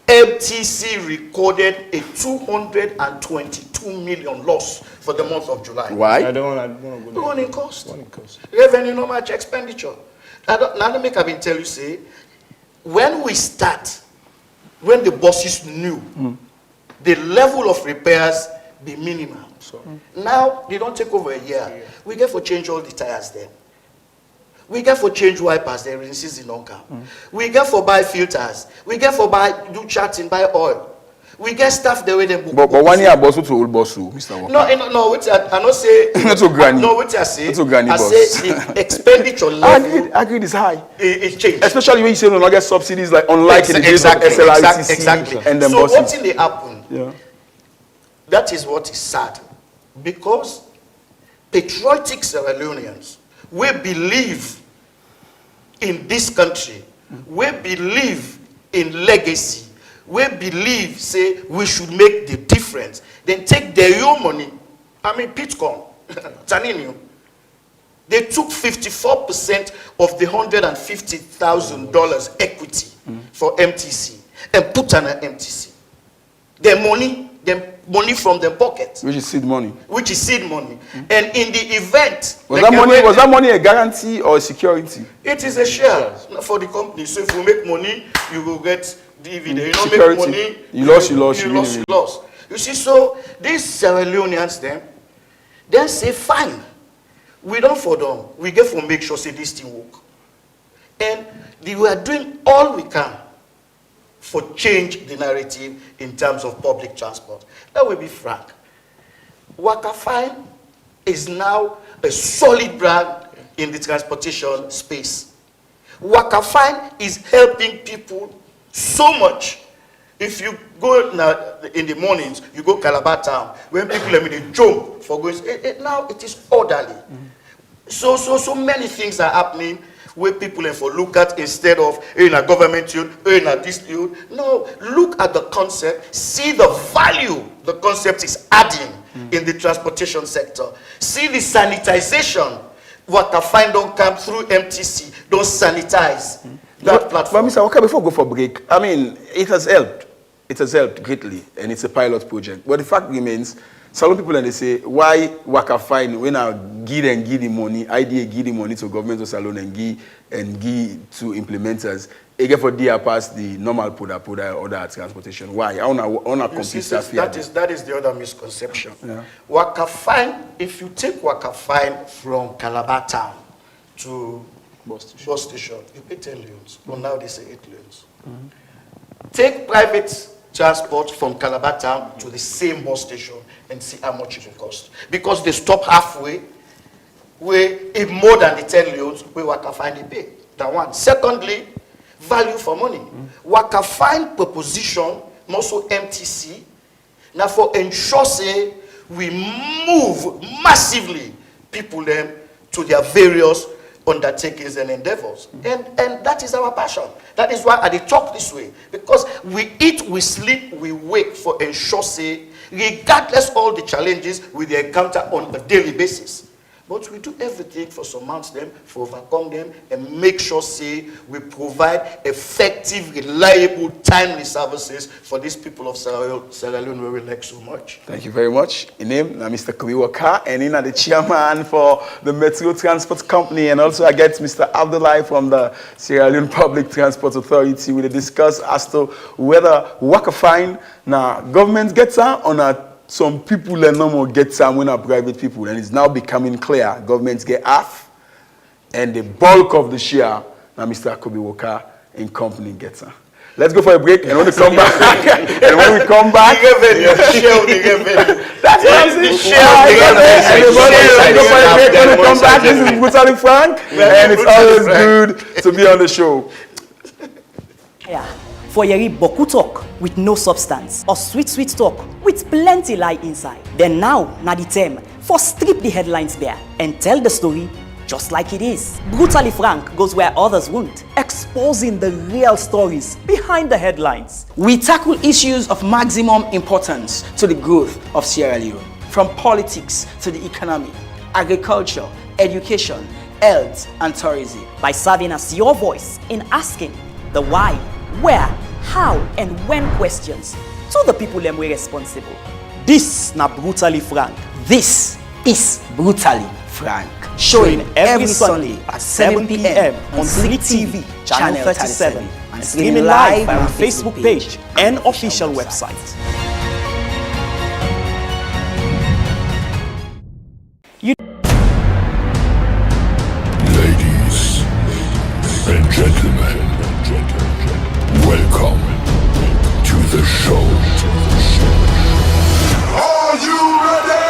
MTC recorded a 222 million loss for the month of July. Why? I don't want to go there. Running cost. Revenue, no much expenditure. Now let me come and tell you, say, when we start, when the bosses knew the level of repairs be minimal. Now they don't take over a year. We get for change all the tires then. We get for change wipers, they insist in on car. We get for buy filters. We get for buy do charting, buy oil. We get stuff the way they book. But 1 year boss to old boss, Mr. Walker. No, which I not say. Not so granny. No, which I say. Not so granny I boss. say the expenditure level. Agreed is high. It changed. Especially when you say no not get subsidies, like unlike in the case of SLRCC exactly. and then so bosses. what in the happen? That is what is sad, because patriotic Sierra Leoneans, we believe in this country, we believe in legacy, we believe, say, we should make the difference. Then take their own money. I mean, Pitcom, Taninu. They took 54% of the $150,000 equity for MTC and put on an MTC. Their money from their pocket. Which is seed money. Which is seed money. And in the event... Was that money a guarantee or a security? It is a share for the company. So if you make money, you will get dividend. You don't security. make money, you lost. You see, so these Sierra Leoneans then say, fine. We don't for them. We get to make sure say this thing work. And we are doing all we can for change the narrative in terms of public transport. That will be frank. Waka Fine is now a solid brand in the transportation space. Waka Fine is helping people so much. If you go now in the mornings, you go Calabar town, when people they jump for going, now it is orderly. So many things are happening where people for look at instead of in a government youth, in a this youth. No, look at the concept, see the value the concept is adding in the transportation sector. See the sanitization. Waka Fine don't come through MTC, don't sanitize that platform. But Mr. Walker, before we go for break, I mean, it has helped. It has helped greatly, and it's a pilot project. But the fact remains, some people and they say, why Waka Fine when I give the money, IDA give the money to government of Salon and give to implementers, again for DR pass the normal other transportation. Why? I wanna complete that is the other misconception. Yeah. Waka Fine, if you take Waka Fine from Calabar town to bus station, you pay 10 loans. But now they say 8 loans. Take private transport from Calabar town to the same bus station and see how much it will cost. Because they stop halfway, where if more than the 10 loans, where Waka Fine they pay. That one. Secondly, value for money. Waka Fine proposition, also MTC, now for ensure say we move massively people them to their various undertakings and endeavors. And that is our passion. That is why I talk this way. Because we eat, we sleep, we wake for ensure say, regardless all the challenges we encounter on a daily basis. But we do everything for surmount them, for overcome them, and make sure say we provide effective, reliable, timely services for these people of Sierra Leone where we like so much. Thank you very much. In name, Mr. Kobe Waka, and in the chairman for the Metro Transport Company, and also I get Mr. Abdullahi from the Sierra Leone Public Transport Authority. We will discuss as to whether Waka Fine now government gets on a some people no more get some when are private people, and it's now becoming clear governments get half, and the bulk of the share now Mr. Kobe Walker and company gets her. Let's go for a break, and when we come back, that's what I'm saying. Let's go for a break. When we come back, this is Brutally Frank, and it's always good to be on the show. Yeah. For yeri boku talk with no substance, or sweet talk with plenty lie inside. Then now, na the term for strip the headlines bare and tell the story just like it is. Brutally Frank goes where others won't, exposing the real stories behind the headlines. We tackle issues of maximum importance to the growth of Sierra Leone, from politics to the economy, agriculture, education, health, and tourism. By serving as your voice in asking the why, where, how, and when questions to the people them we responsible. This na Brutally Frank. This is Brutally Frank. Showing every Sunday at 7 p.m. on Slick TV, channel 37, and streaming live on our Facebook page and official website. Ladies and gentlemen, welcome to the show. Are you ready?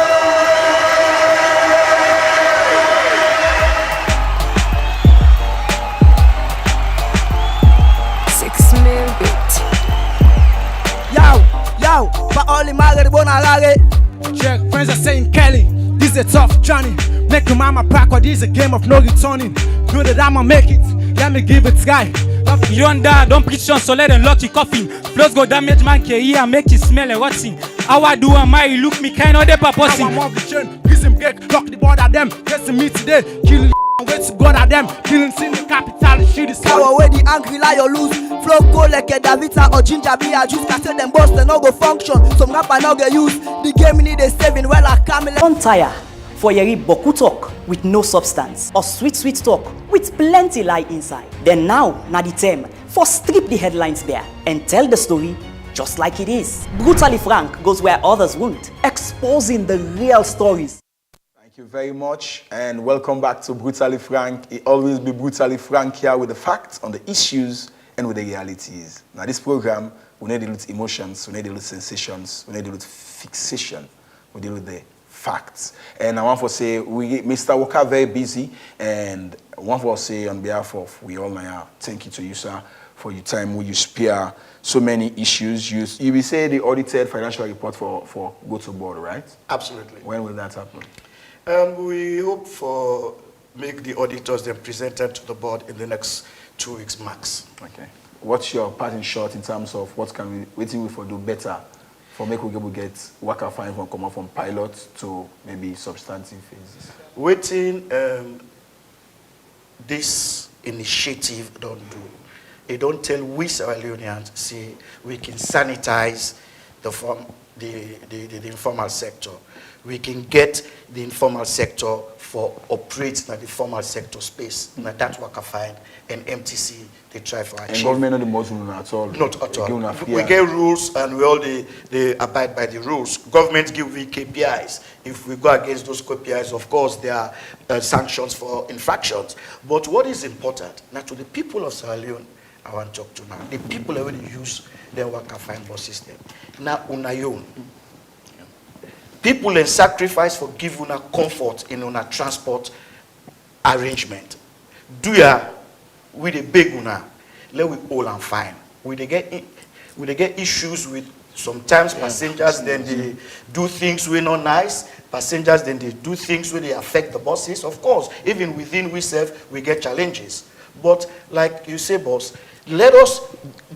6 mil bit. Yo, for all the magari bonagare. Check, friends are saying Kelly, this is a tough journey. Make your mama pack or this is a game of no returning. Do that I'ma make it, let me give it sky. You don't preach on so let them lock your coffin. Flows go damage man here and make it smell like rotten. How I do am I? Look me kind of the purpose. I'm off the chain, prison break, lock the border them. Guessing me today, killing wait to God at them. Killing in the capital, the shit is Power where the angry lie or lose. Flow go like a Davita or ginger beer juice. Cause them boss they no go function. Some rapper no go use. The game need a saving well like Camille. Don't tire for yeri boku talk with no substance or sweet talk with plenty lie inside. Then now na the term for strip the headlines bare and tell the story just like it is. Brutally frank goes where others won't, exposing the real stories. Thank you very much and welcome back to Brutally Frank. It always be brutally frank here with the facts on the issues and with the realities. Now this program, we need to deal with emotions, we need to deal with sensations, we need to deal with fixation, we deal with the facts. And I want to say, Mr. Walker very busy, and I want to say on behalf of we all now, thank you to you, sir, for your time where you spare so many issues. You will say the audited financial report for Go to Board, right? Absolutely. When will that happen? We hope for make the auditors then presented to the board in the next 2 weeks max. Okay. What's your parting shot in terms of what can we for do better for make we get worker fine from come from pilot to maybe substantive phases? Waiting this initiative don't do. They don't tell we Sierra Leoneans say we can sanitize the informal sector. We can get the informal sector for operating at the formal sector space. Now that's what I find and MTC they try for achieve. And government not the Muslim at all. Not at all. We get rules and we all they abide by the rules. Government give we KPIs. If we go against those KPIs, of course there are sanctions for infractions. But what is important now to the people of Sierra Leone, I want to talk to now. The people who already use their worker fine bus system. Now unayon. People in sacrifice for giving a comfort in a transport arrangement. Do ya with a big una, let we all and fine. We they get issues with sometimes passengers, then they do things we not nice. Passengers then they do things where they affect the buses. Of course, even within we serve, we get challenges. But like you say, boss, let us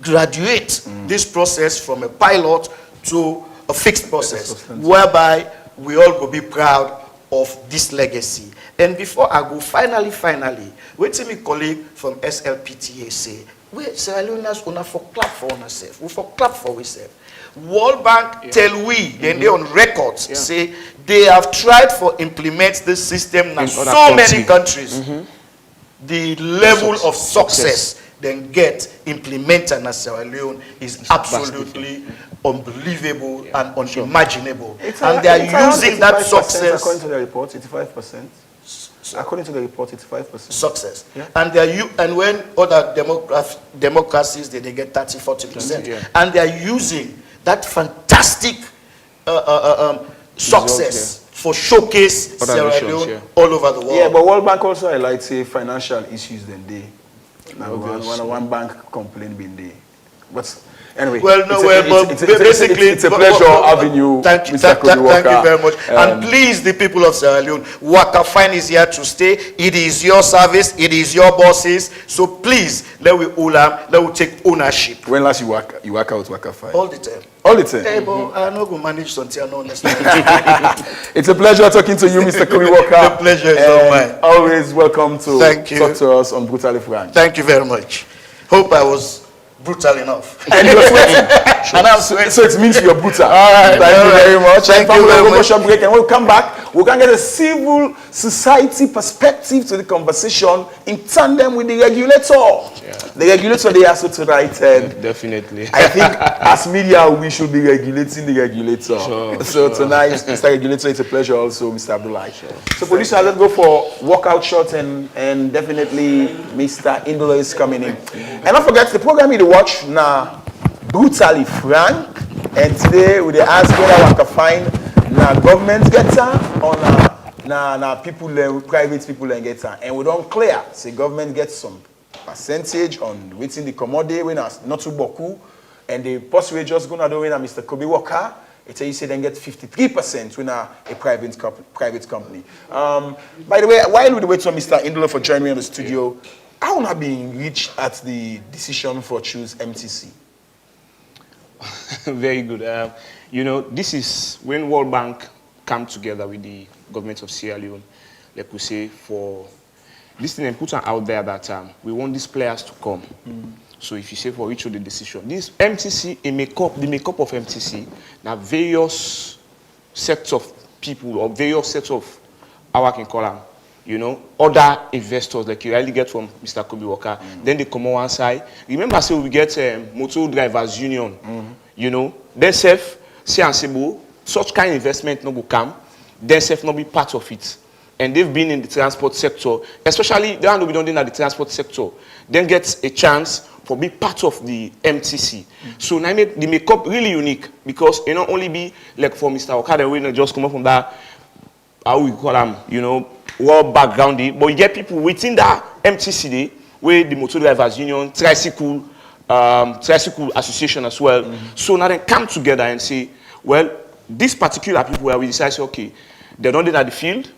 graduate this process from a pilot to a fixed process, whereby we all go be proud of this legacy. And before I go, finally, wait till my colleague from SLPTA say, we Sierra Leoneans una for clap for ourselves, we for clap for ourselves. World Bank tell we, then they on records say they have tried for implement this system in so many countries. The level of success then get implemented in Sierra Leone is absolutely unbelievable and unimaginable. And they are using that success. According to the report, 85%. According to the report, 85%. Success. Yeah. And when other democracies, they get 30-40%. And they are using that fantastic success for showcase Sierra Leone all over the world. Yeah, but World Bank also highlights financial issues then they. Now one bank complaint been there. But anyway, well, no, basically, it's a pleasure having you, Mr. Kobe Walker. Thank you very much. And please, the people of Sierra Leone, Waka Fine is here to stay. It is your service. It is your bosses. So please, let we take ownership. When last you work out Waka Fine? All the time. All the time. Hey, but I'm not going to manage something I don't understand. It's a pleasure talking to you, Mr. Kobe Walker. The pleasure is all mine. Always welcome to talk to us on Brutally Frank. Thank you very much. Hope I was brutal enough. And you're sweating. And I'm sweating. So it means you're brutal. All right. Thank you very much. Thank you very much. Break, and we'll come back. We're going to get a civil society perspective to the conversation in tandem with the regulator. Yeah. The regulator, they are so to write. Definitely. I think as media, we should be regulating the regulator. So tonight, Mr. Regulator, it's a pleasure also, Mr. Abdullahi. So producer, let's go for walkout shot and definitely Mr. Indolo is coming in. And don't forget, the program you watch now, Brutally Frank. And today, we ask whether we can find now government getter or now people, private people get her. And we don't clear. Say government gets some percentage on waiting the commodity when not too boku. And the possibly just gonna do when Mr. Kobe Walker. It's you say then get 53% when a private company. By the way, while we wait for Mr. Indolo for joining me in the studio, how have been reached at the decision for choose MTC? Very good. You know, this is when World Bank come together with the government of Sierra Leone, like we say, for this thing and put out there that we want these players to come. So if you say for each of the decision, this MTC, the makeup of MTC, now various sets of people or various sets of how I can call them, you know, other investors like you really get from Mr. Kobe Walker. Then they come on one side. Remember, say we get Motor Drivers Union, you know, they self, say and say, such kind of investment no go come, they self not be part of it. And they've been in the transport sector, especially they are in the transport sector, then get a chance for be part of the MTC. So now make the makeup really unique because it not only be like for Mr. Okada, we not just come up from that, how we call them, you know, world background, but you get people within that MTC day, where the Motor Drivers Union, Tricycle Association as well. So now they come together and say, well, these particular people where we decide, okay, they don't do that the field,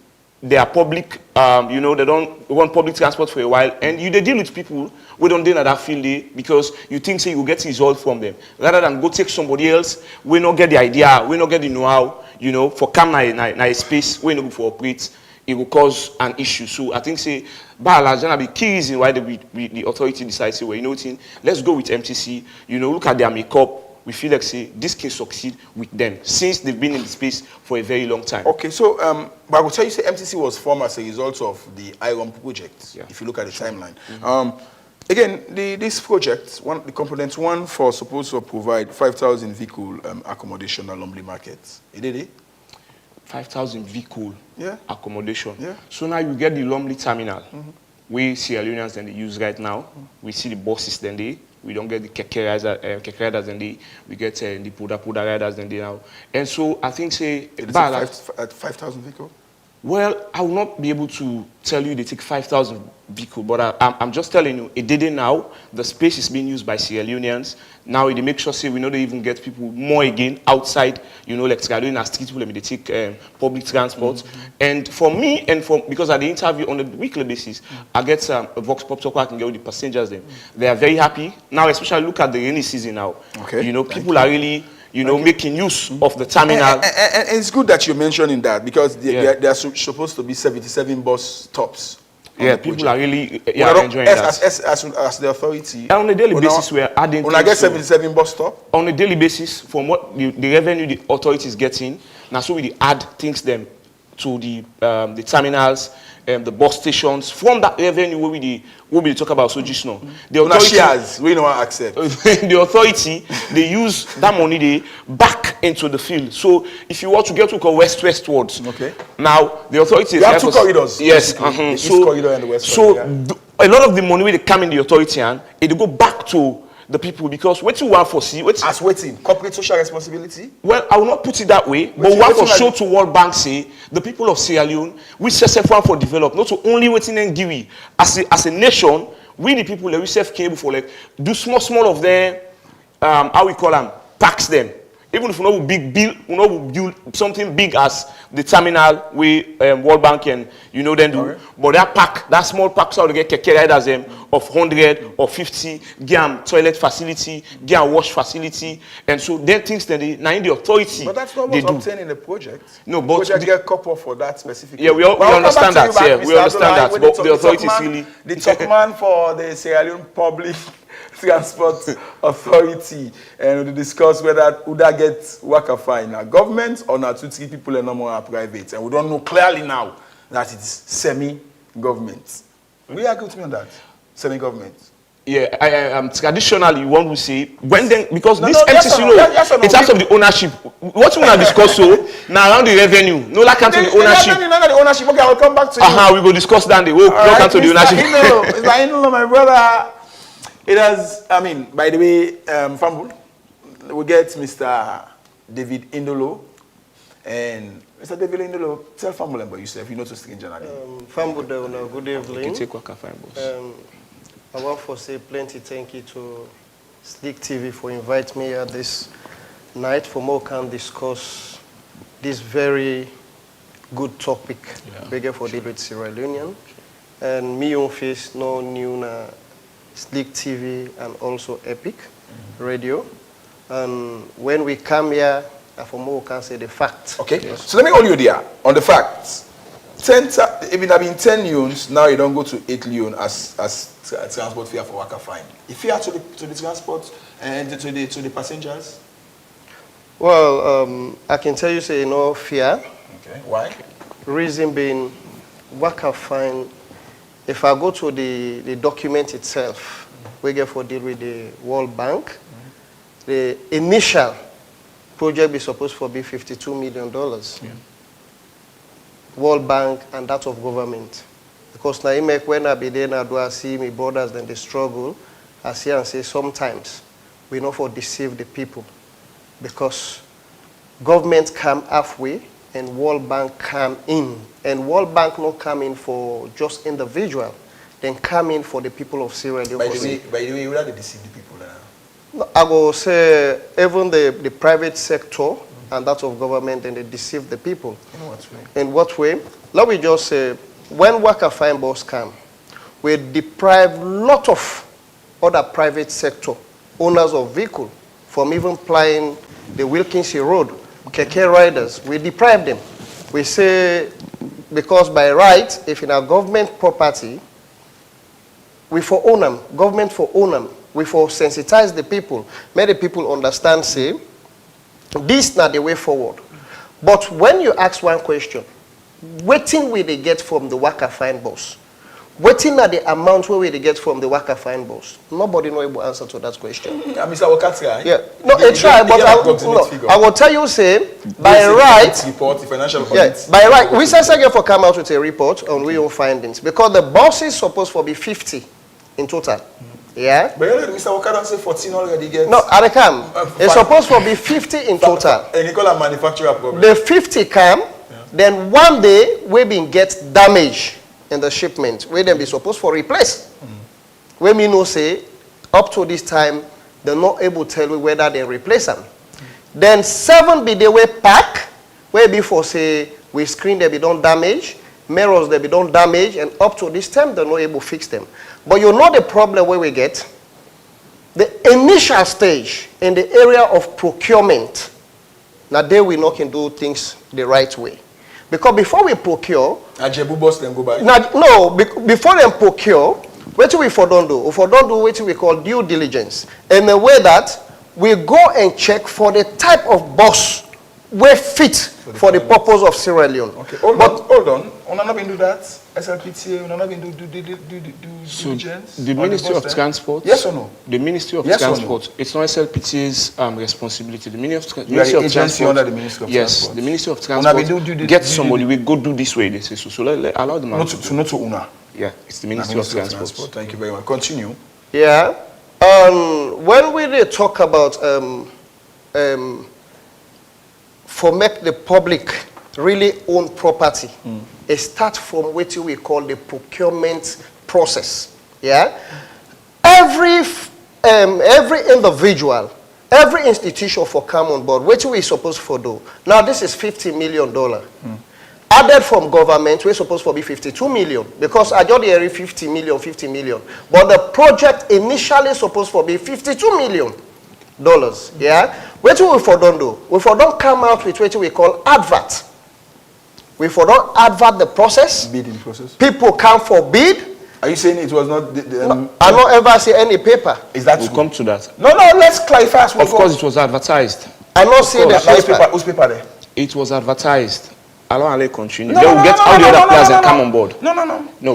they are public, you know, they don't want public transport for a while, and they deal with people who don't deal at that field day because you think say you will get result from them. Rather than go take somebody else, we not get the idea, we not get the know-how, you know, for come na a space, we not go for operate, it will cause an issue. So I think say, by and large, the key reason why the authority decides, say, well, you know, let's go with MTC, you know, look at their makeup. We feel like, say, this can succeed with them since they've been in the space for a very long time. Okay, so, but I will tell you, say, MTC was formed as a result of the IROM project, if you look at the timeline. Again, this project, the component one for supposed to provide 5,000 vehicle accommodation at Lumley Market. You did it? 5,000 vehicle accommodation. So now you get the Lumley terminal, we Sierra Leoneans then they use right now. We see the buses then we don't get the keke riders and we get the Puda riders and now. And so I think say at 5,000 vehicles? Well, I will not be able to tell you they take 5,000 vehicles, but I'm just telling you, it did it now. The space is being used by Sierra Leoneans. Now they make sure say we know they even get people more again outside, you know, like Sierra Leone street people, they take public transport. And for me, and because at the interview on a weekly basis, I get a Vox Pop Talk, I can get with the passengers then. They are very happy. Now, especially look at the rainy season now. Okay. You know, people are really, you know, making use of the terminal. And it's good that you're mentioning that because there are supposed to be 77 bus stops. Yeah, people are really enjoying that. As the authority. And on a daily basis, we are adding. When I get 77 bus stop? On a daily basis, from what the revenue the authority is getting, now so we add things them to the terminals, the bus stations. From that revenue, we talk about so just now. The authority, shares, we don't accept. The authority, they use that money back into the field. So if you want to get to go westwards, okay. Now the authority you have two corridors. Yes. The east corridor and the west corridor. A lot of the money when they come in the authority and it go back to the people because what you want for see as waiting corporate social responsibility. Well, I will not put it that way, but we want to show to World Bank say the people of Sierra Leone, we self for develop, not to only waiting and give as a nation, we the people that we self capable for like do small of them, how we call them, tax them. Even if we know we build something big as the terminal we World Bank and you know then do, okay. But that small pack so they get keke riders of 100 or 50, get toilet facility, get wash facility, and so then things that now in the authority. But that's not what's obtained in the project. No, but project get couple for that specific. Yeah, we understand that. Yeah, we understand that. But the authority is really the top man for the Sierra Leone Public Transport Authority, and we discuss whether would that get worker fine now government or not 2-3 people and no more are private, and we don't know clearly now that it's semi-government. We agree with me on that, semi-government. Yeah, traditionally one will say when then because this MTC in terms of the ownership, what we want to discuss so now around the revenue, no like to the ownership. The ownership. Okay, I will come back to you. We go discuss that. They will come to the ownership. It's like my brother. It has, I mean, by the way, Fambul, we get Mr. David Indolo. And Mr. David Indolo, tell Fambul about yourself. You're not a stranger. Fambul, good evening. You take worker fine, boss. I want to say plenty thank you to Slick TV for inviting me here this night for more can discuss this very good topic. Bigger for deal with Sierra Leone. And me on face no new Slick TV and also Epic Radio. And when we come here, for more we can say the fact. Okay, so let me hold you there on the facts. If it had been 10 leones, now you don't go to 8 leon as transport fare for Waka fine. If you are to the transport and to the passengers? Well, I can tell you, say, no fear. Okay, why? Reason being, Waka fine, if I go to the document itself, we get for deal with the World Bank, the initial project is supposed to be $52 million. World Bank and that of government. Because now when I be there, now do I see my brothers, then they struggle. I see and say sometimes we know for deceive the people. Because government come halfway and World Bank come in. And World Bank not come in for just individual, then come in for the people of Sierra Leone. By the way, you rather deceive the people now? No, I will say even the private sector and that of government, and they deceive the people. In what way? In what way? Let me just say, when Waka fine boss come, we deprive lot of other private sector owners of vehicle from even plying the Wilkinson Road, keke riders. We deprive them. We say, because by right, if in our government property, we for own them, government for own them, we for sensitize the people, make the people understand, say, this is not the way forward. But when you ask one question, waiting will they get from the Waka fine boss? Waiting at the amount where they get from the Waka fine boss? Nobody know able answer to that question. Mr. Wakatria, yeah, no, a try, but I will tell you, say, by right, report, the financial by right, we say for come out with a report on real findings because the boss is supposed to be 50 in total. Yeah. But Mr. Wakada say 14 already gets. No, I come. It's supposed to be 50 in total. And you call a manufacturer problem. The 50 come, then one day we been get damage in the shipment. We then be supposed for replace. When me know say up to this time they're not able to tell me whether they replace them. Then 7 be the way pack where before say we screen they be done damage, mirrors they be done damage, and up to this time they're not able to fix them. But you know the problem where we get? The initial stage in the area of procurement, now there we not can do things the right way. Because before we procure, before them procure, what do we for don't do? We for don't do what we call due diligence. In the way that we go and check for the type of bus we fit for the purpose of Sierra Leone. Okay, hold on. We not been do that. SLPTA, we not been do diligence. The Ministry of Transport. Yes or no? The Ministry of Transport. No? It's not SLPTA's responsibility. The Ministry of Transport. Under the Ministry of Yes, Transport. the Ministry of Transport. Get somebody. We go do this way. They say so. So allow them. Not to UNA. Yeah, it's the Ministry of Transport. Thank you very much. Continue. Yeah. When we talk about for make the public really own property, it starts from what we call the procurement process. Yeah, every individual, every institution for come on board, what we supposed to do now? This is $50 million. Added from government, we're supposed to be 52 million because I just hear 50 million. But the project initially supposed to be $52 million. Yeah, what we for don't do? We for don't come out with what we call advert. We for don't advert the process. Bidding process. People come for bid. Are you saying it was not? No, I don't ever see any paper. Is that? We'll come to that. No, let's clarify. Of course, it was advertised. I not see the paper. Whose paper there? It was advertised. Allow Ali continue. They will get all the other players and come on board. No.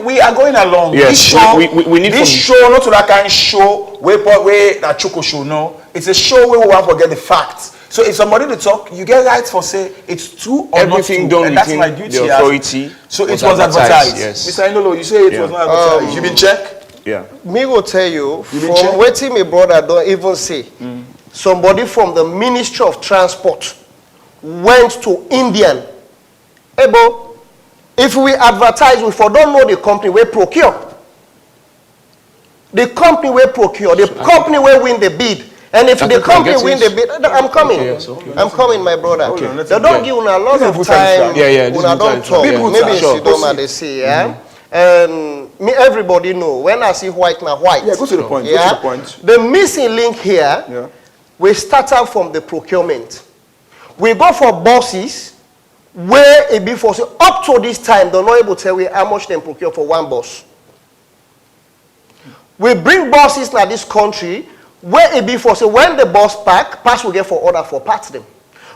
We are going along. Yes, this show, we need this show, not to that kind of show where that Choco show. No, it's a show where we want to get the facts. So if somebody to talk, you get right for say it's true or everything not true, done and that's my duty. The authority. So it was advertised. Yes. Mr. Indolo, you say it was not advertised. You been checked? Yeah. Me will tell you from waiting my brother don't even say. Somebody from the Ministry of Transport went to Indian. Ebo, if we advertise, we for don't know the company we procure. The company we procure, the company we win the bid. And if the company win the bid, I'm coming. I'm coming, my brother. They don't give una a lot of time. Una don't talk. Maybe you don't they say, yeah. And me, everybody know when I see white now white. Yeah, go to the point. Yeah? Go to the point. The missing link here. we start out from the procurement. We go for buses where it be for up to this time, they're not able to tell you how much they procure for one bus. We bring buses in this country where it be for when the bus pass we get for order for parts them.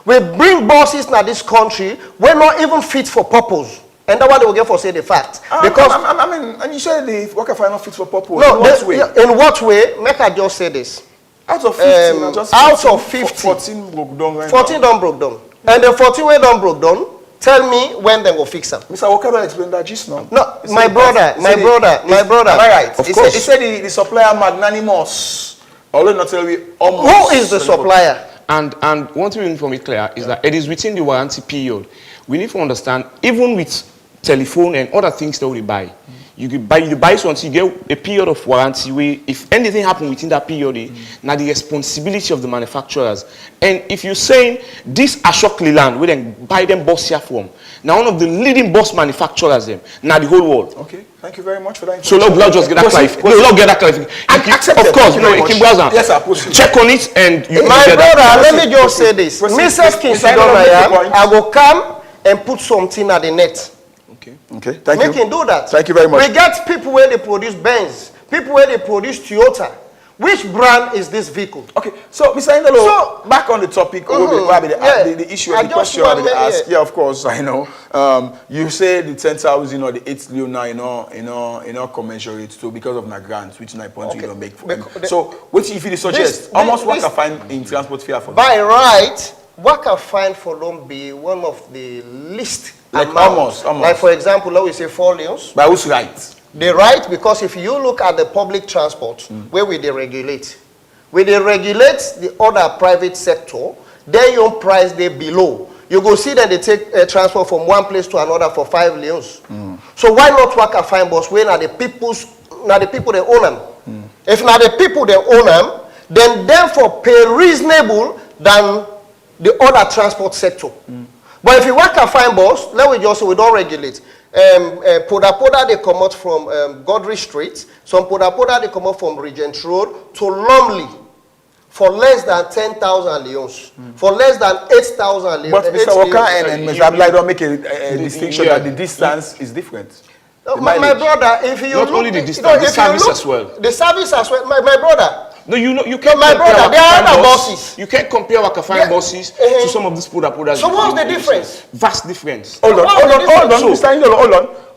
We bring buses in this country where not even fit for purpose. And that's what they will get for say the fact. Because I mean, and you said the worker find not fit for purpose. No, in what way? In what way? Make I just say this. Out of 15, just out of 50, 14 broke down right 14 now. don't broke down. And the 14 way don't broke down, tell me when they will fix them. Mr. Walker don't explain that just now. No, my brother. Am I right? Of He course. said the supplier magnanimous. Although not tell me almost. Who is the supplier? And one thing we need to make clear is that it is within the warranty period. We need to understand, even with telephone and other things that we buy, you buy something, you get a period of warranty where if anything happens within that period, now the responsibility of the manufacturers. And if you're saying this Ashok Leland, we then buy them bus here from, now one of the leading bus manufacturers them, now the whole world. Okay, thank you very much for that. So let's just get that clarification. No, let's get that clarification. Of course, yes, sir. Check on it and you my get brother, that. let me just say this. Mrs. Kinsidonaya, I will come and put something at the net. Okay, thank you. We can do that. Thank you very much. We get people where they produce Benz, people where they produce Toyota. Which brand is this vehicle? Okay, so Mr. Indolo, back on the topic, the issue and the question I will ask. Yeah, of course, I know. You say the 10,000 or the 8 million now, you know, commensurate to because of the grants, which I point you don't make for them. So, what if you suggest? How much work I find in transport fare for them? By right, what I find for them be one of the least like amount. Almost. Like for example, let we say 4 lanes. By who's right? They right because if you look at the public transport, where we they regulate the other private sector, then your price they below. You go see that they take transport from one place to another for 5 lanes. So why not work a fine bus when are the people they own them? If not the people they own them, then therefore pay reasonable than the other transport sector. But if you work a fine bus, let me just say we don't regulate. Poda they come out from Godrich Street. Some Poda they come out from Regent Road to Lumley for less than 10,000 leons. For less than 8,000 leons. But Mr. Walker and Mr. Abdullahi don't make a distinction that the distance is different. No, my brother, if you not look, only the distance, the service as well. The service as well, my brother. No, you can't. My brother, there are other buses. You can't compare Wakafine buses to some of these Poda. So what's the difference? Vast difference. Hold on, Mr. Indolo,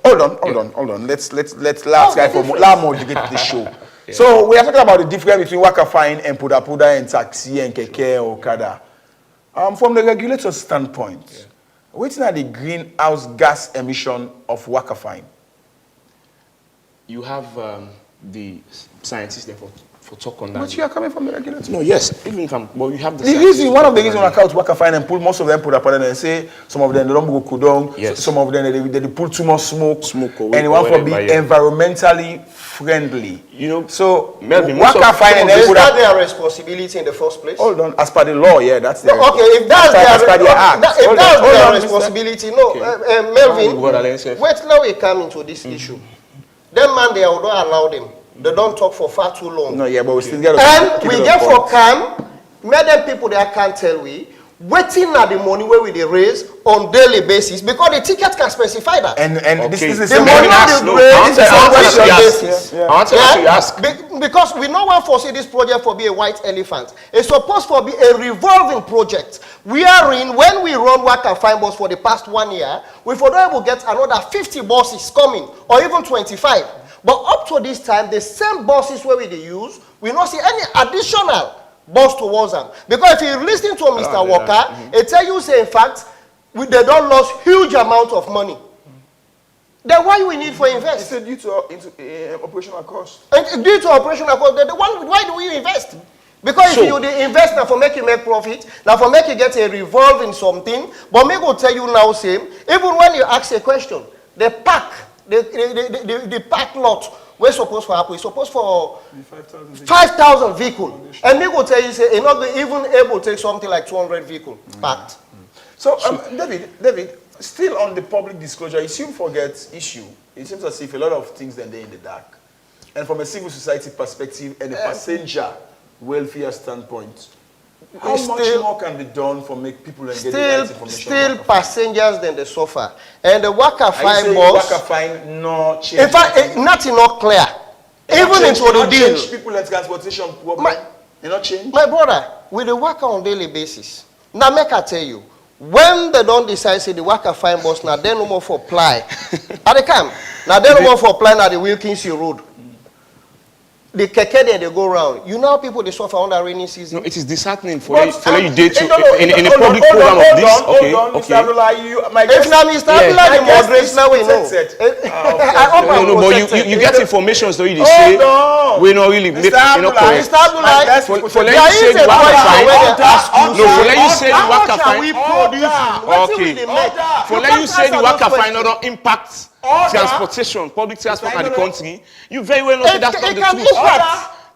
hold on. Let's last guy for more to get to the show. Yeah. So we are talking about the difference between Wakafine and Poda and taxi and keke or Okada. From the regulator's standpoint, what's the greenhouse gas emission of Wakafine? You have the scientists there for talk on that. But you are coming from the regulator. No, yes. Even if you have the reason, one of the reasons I count Wakafine and pull most of them Poda and say some of them they don't go kudong, yes. Some of them they pull too much smoke and they want to be environmentally friendly. You know, so Wakafine and is that their responsibility in the first place? Hold on, as per the law, yeah, that's their okay, if that's their responsibility, no, Melvin, wait till we come into this issue. Them man, they don't allow them. They don't talk for far too long. No, yeah, but we still get and we get for calm, many people there can't tell we, waiting at the money where we they raise on daily basis because the ticket can specify that. And this is the money they raise I want to ask. Because we no one foresee this project for be a white elephant. It's supposed to be a revolving project. We are in, when we run Wakafine bus for the past 1 year, we for able to get another 50 buses coming or even 25. But up to this time, the same buses where we use, we not see any additional bus towards them. Because if you listen to Mr. Walker, it tell you say in fact, they don't lose huge amount of money. Then why we need for invest? It's due to operational cost. And due to operational cost, why do we invest? Because if you invest now for make you make profit, now for make you get a revolving something, but me go tell you now same, even when you ask a question, the park lot we're supposed to happen. It's supposed for 5,000 vehicles. And me go tell you say, you're not even able to take something like 200 vehicles packed. So David, still on the public disclosure, you seem forget issue. It seems as if a lot of things then they're in the dark. And from a civil society perspective and a passenger welfare standpoint, How much more can be done for make people get the right information? Still passengers then they suffer. And the Waka Fine boss. Waka Fine no change. In fact, nothing not clear. Even into the deal. Change people and transportation problem. You not change? My brother, with the Waka on daily basis. Now make I tell you, when they don't decide say the Waka Fine boss, now they no more for apply. At the camp, now they no more for apply at the Wilkinson Road. The keke there they go round. You know how people they suffer on the rainy season. No, it is disheartening for you date to in a public program of this. Okay. Mr. Abdullah, if now Mr. Abdullah the moderate now we know. No, but you get information so you say we not really make correct. Mr. Abdullah, for let you say the Waka Fine. No, for let you say the Waka Fine. Okay. For let you say the Waka Fine not impact transportation, public transport in the country, you very well know that that's not the truth.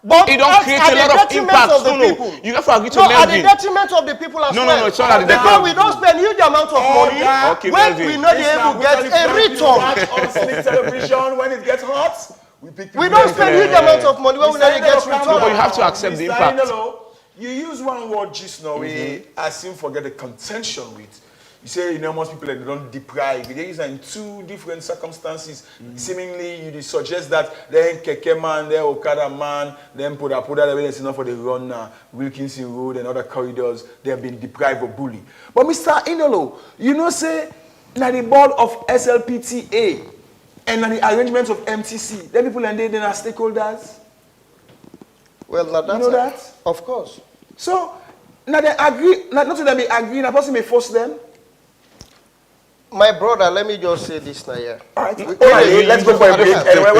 But it don't create a lot of impact. No, you have to agree to Melvin. At the detriment of the people as well. No, it's not at the detriment. Because we don't spend huge amount of money when we not able to get a return. On Slick Television, when it gets hot, we don't spend huge amount of money when we not get return. But you have to accept the impact. You use one word just now, we assume forget the contention with. You say, most people they don't deprive. They use in two different circumstances. Seemingly, you suggest that then Keke man, then Okada man, then Poda the evidence enough for the run Wilkinson Road and other corridors. They have been deprived of bully. But Mr. Indolo, say, now the board of SLPTA and now the arrangements of MTC, then people and they are stakeholders. Well, now that's that? Of course. So, now they agree, not that they agree, now person may force them. My brother, let me just say this now here. All right. Let's go for a break. And when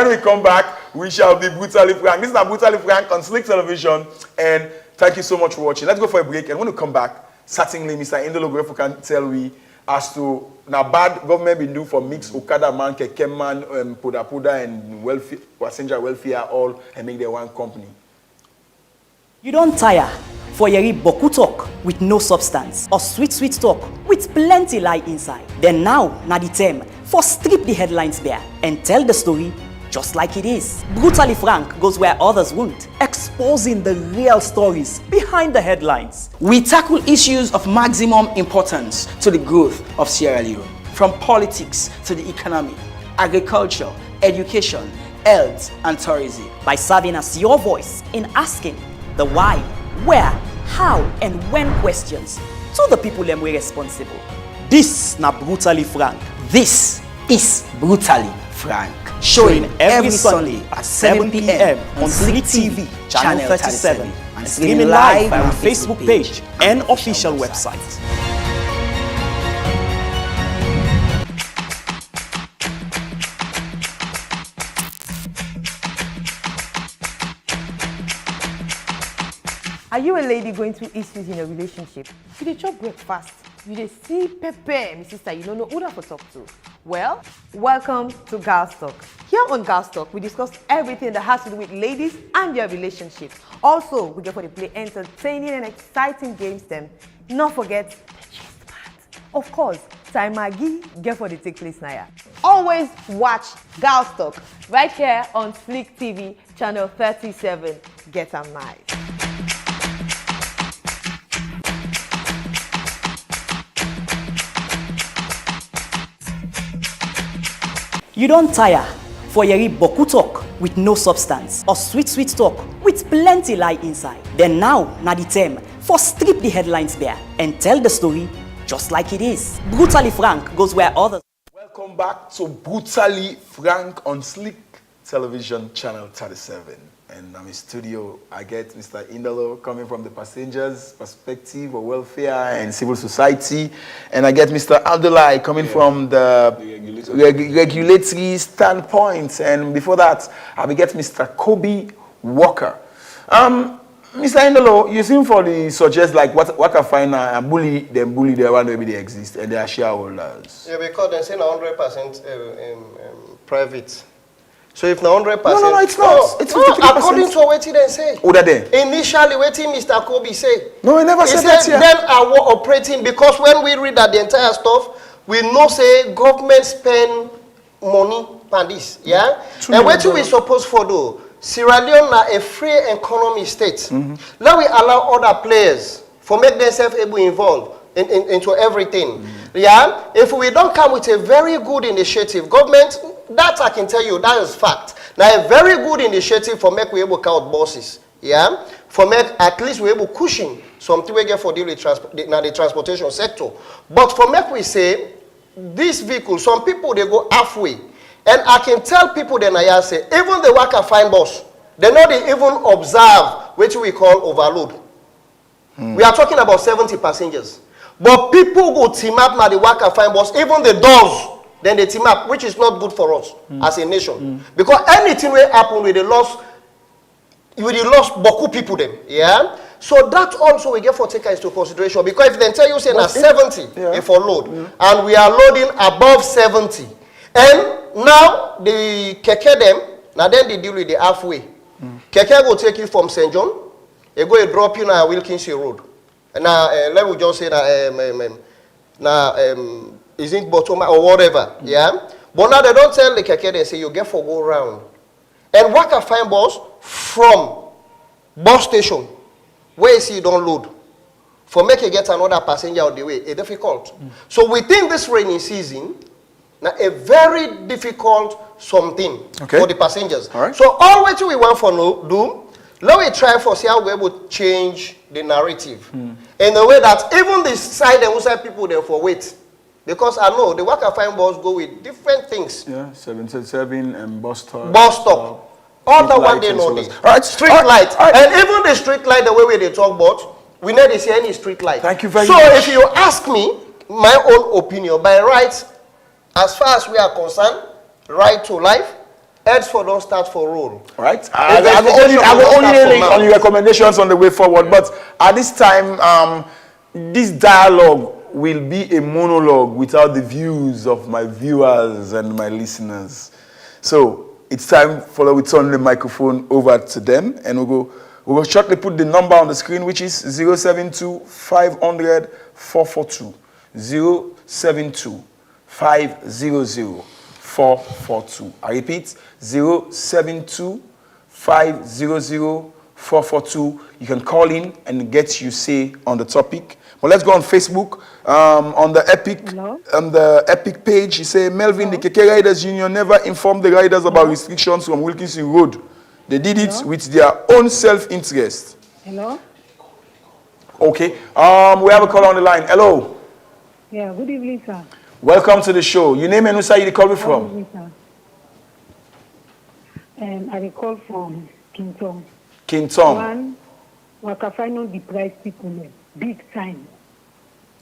we come back, we shall be brutally frank. This is not Brutally Frank on Slick Television. And thank you so much for watching. Let's go for a break. And when we come back, certainly Mr. Indolo Grefo can tell we as to now bad government been do for mix Okada man, Keke man, Poda and welfare, passenger welfare all and make their one company. You don't tire for yeri boku talk with no substance or sweet talk with plenty lie inside. Then now, na the term for strip the headlines bare and tell the story just like it is. Brutally Frank goes where others won't, exposing the real stories behind the headlines. We tackle issues of maximum importance to the growth of Sierra Leone, from politics to the economy, agriculture, education, health, and tourism. By serving as your voice in asking the why, where, how, and when questions to the people them we responsible. This na Brutally Frank. This is Brutally Frank. Showing every Sunday at 7 p.m. on Slick TV, channel 37, and streaming live on our Facebook page and official website. Are you a lady going through issues in a relationship? You dey chop breakfast, you dey see pepper, my sister, you don't know who to talk to. Well, welcome to Girls Talk. Here on Girls Talk, we discuss everything that has to do with ladies and their relationships. Also, we get for the play entertaining and exciting games them. Not forget the gist part. Of course, Time Maggie get for the take place now. Always watch Girls Talk right here on Slick TV, channel 37. Get am nice. You don't tire for yeri boku talk with no substance or sweet talk with plenty lie inside. Then now, na the term for strip the headlines bare and tell the story just like it is. Brutally Frank goes where others. Welcome back to Brutally Frank on Slick Television, channel 37. And I'm in studio. I get Mr. Indolo coming from the passengers' perspective of welfare and civil society. And I get Mr. Abdullah coming from the regulatory standpoint. And before that, I will get Mr. Kobe Walker. Mr. Indolo, you seem for the suggest like what Waka Fine and bully the one maybe they exist and they are shareholders. Yeah, because they say 100% private. So if now 100%, no, it's not. It's 53%. According to what they say. Who there? Initially, what Mr. Kobe say. No, he never said that here. Then are operating because when we read that the entire stuff, we know say government spend money on this, yeah. And what we supposed for though? Sierra Leone na a free economy state. Let we allow other players for make themselves able involved into everything. Yeah, if we don't come with a very good initiative, government, that I can tell you, that is fact. Now a very good initiative for make we able count bosses. Yeah, for make at least we able cushion something we get for deal with the transportation sector. But for make we say this vehicle, some people they go halfway, and I can tell people then I say even the worker fine bus, they not even observe what we call overload. We are talking about 70 passengers. But people go team up now the worker fine bus, even the doors, then they team up, which is not good for us as a nation. Because anything will happen with the loss, beaucoup people them. Yeah? So that also we get for take into consideration. Because if they tell you say now 70 if for load, and we are loading above 70. And now the keke them, now then they deal with the halfway. Keke will take you from St. John, they go and drop you now Wilkinson Road. Now, let me just say that isn't Botoma or whatever, yeah? But now they don't tell the keke, they say you get for go round. And what can find bus from bus station, where you see you don't load, for make you get another passenger on the way, it's difficult. So within this rainy season, now a very difficult something for the passengers. All right. So all what we want for do, let me try for see how we able to change the narrative in a way that even the side and outside people therefore wait. Because I know the worker fine bus go with different things. Yeah, 777 and bus stop. Bus stop. All the one they know this. Street light. And even the street light, the way they talk about, we never see any street light. Thank you very much. much. So if you ask me, my own opinion, by rights, as far as we are concerned, right to life, Edsford don't start for rule. Right. I will only on your recommendations on the way forward. But at this time, this dialogue will be a monologue without the views of my viewers and my listeners. So it's time for we turn the microphone over to them, and we will shortly put the number on the screen, which is 072 500 442 072 500 442. I repeat, 072 500 442. You can call in and get your say on the topic. But let's go on Facebook. On the Epic page, you say Melvin, the Keke Riders Union never informed the riders about restrictions from Wilkinson Road. They did it with their own self-interest. Hello? Okay. We have a caller on the line. Hello. Yeah, good evening, sir. Welcome to the show. Your name and who are you calling from? Good evening, sir. I recall from King Tom. King Tom. One, Wakafai not the price people big time.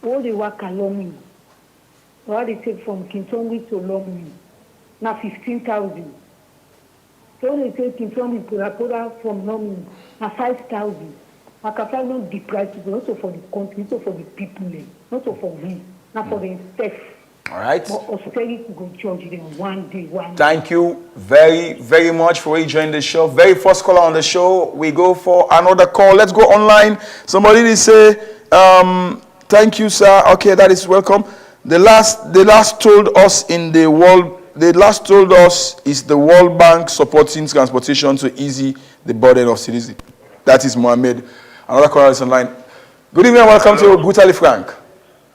All the work along me. What they take from King Tom to Longme. Now 15,000. So they take King Tom with Pura from Longme. Now 5,000. Wakafai not the price people, not for the country, not for the people, not for me, not for the staff. All right. But austerity go judge them one day. Thank you very, very much for joining the show. Very first caller on the show. We go for another call. Let's go online. Somebody did say, thank you, sir. Okay, that is welcome. The last told us in the world. The last told us is the World Bank supporting transportation to ease the burden of citizens. That is Mohammed. Another caller is online. Good evening and welcome to Brutally Frank.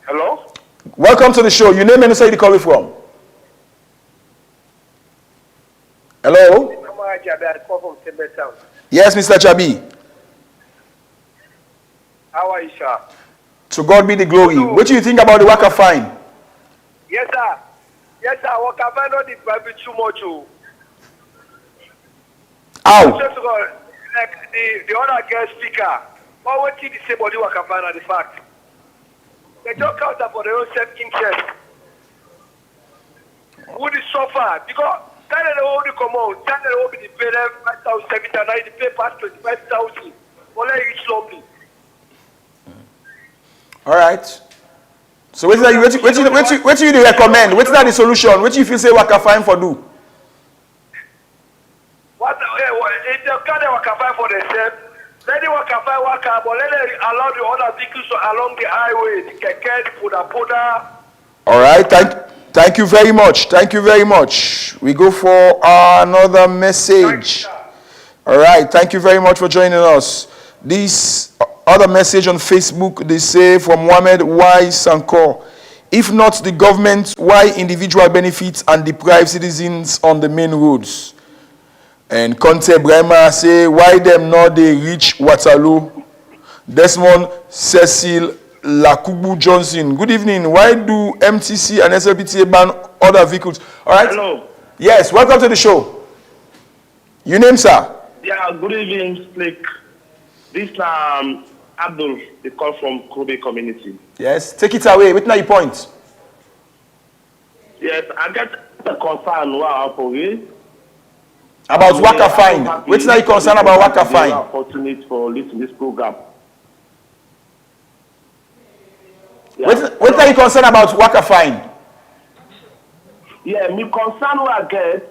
Hello? Welcome to the show. Your name and where you calling from? Hello? Yes, Mr. Chabi. How are you, sir? To God be the glory. What do you think about the worker fine? Yes, sir. Yes, sir. Worker fine not the Bible too much. How? Like the other guest speaker. What did he say about the worker fine are the fact? They don't count that for their own self-interest. Who is suffer? Because that they only come out, that they only pay them 5,000, 7,000, now they pay past 25,000. Only reach lonely. All right. So what do you recommend? What's that the solution? What do you feel say worker fine for do? If they can't work fine for themselves, let them work fine worker, but let them allow the other vehicles along the highway, the keke, the poda. All right. Thank you very much. Thank you very much. We go for another message. All right, thank you very much for joining us. This other message on Facebook, they say from Mohamed Y. Sankor, if not the government, why individual benefits and deprive citizens on the main roads? And Conte Brema say, why them not they reach Waterloo? Desmond Cecil Lakubu Johnson, good evening. Why do MTC and SLPTA ban other vehicles? All right. Hello. Yes, welcome to the show. Your name, sir? Yeah, good evening, Slick. This Abdul, they call from Kobe community. Yes, take it away. What's your point? Yes, I get the concern about Waka Fine. What's your concern about Waka Fine? I'm fortunate for listening to this program. Yeah. What are you concerned about Waka Fine? Yeah, my concern what I get,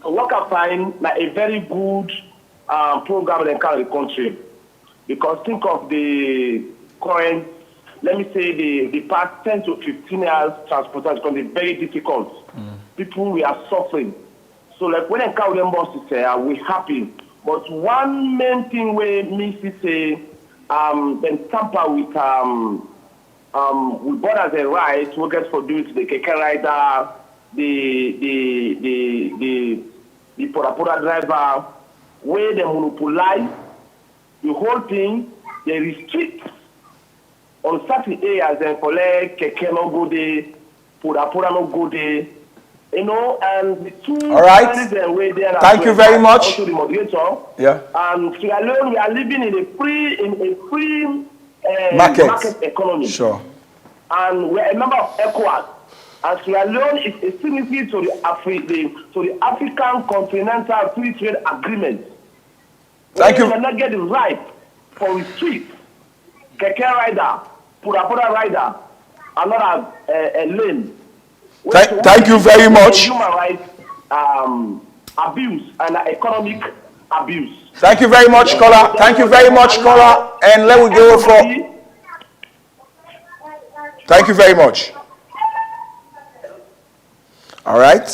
Waka Fine like a very good program in the country. Because think of the current, let me say the past 10 to 15 years, transportation is going to be very difficult. People, we are suffering. So like when I call them bosses say, we're happy. But one main thing where me say, then tamper with borders and rights, we get for doing the keke rider, the pora driver, where they monopolize the whole thing, they restrict on certain areas and collect keke no go there, pora no go there. You know, and the two all right. Thank you very much. Also the moderator. Yeah. Sierra Leone, we are living in a free market economy. Sure. And we're a member of ECOWAS. And Sierra Leone is a signatory to the African Continental Free Trade Agreement. Thank you. We cannot get the right for retreat, keke rider, pura rider, another lane. Thank you very much. Human rights abuse and economic abuse. Thank you very much, caller. Thank you very much, caller. And let me go for. Thank you very much. All right.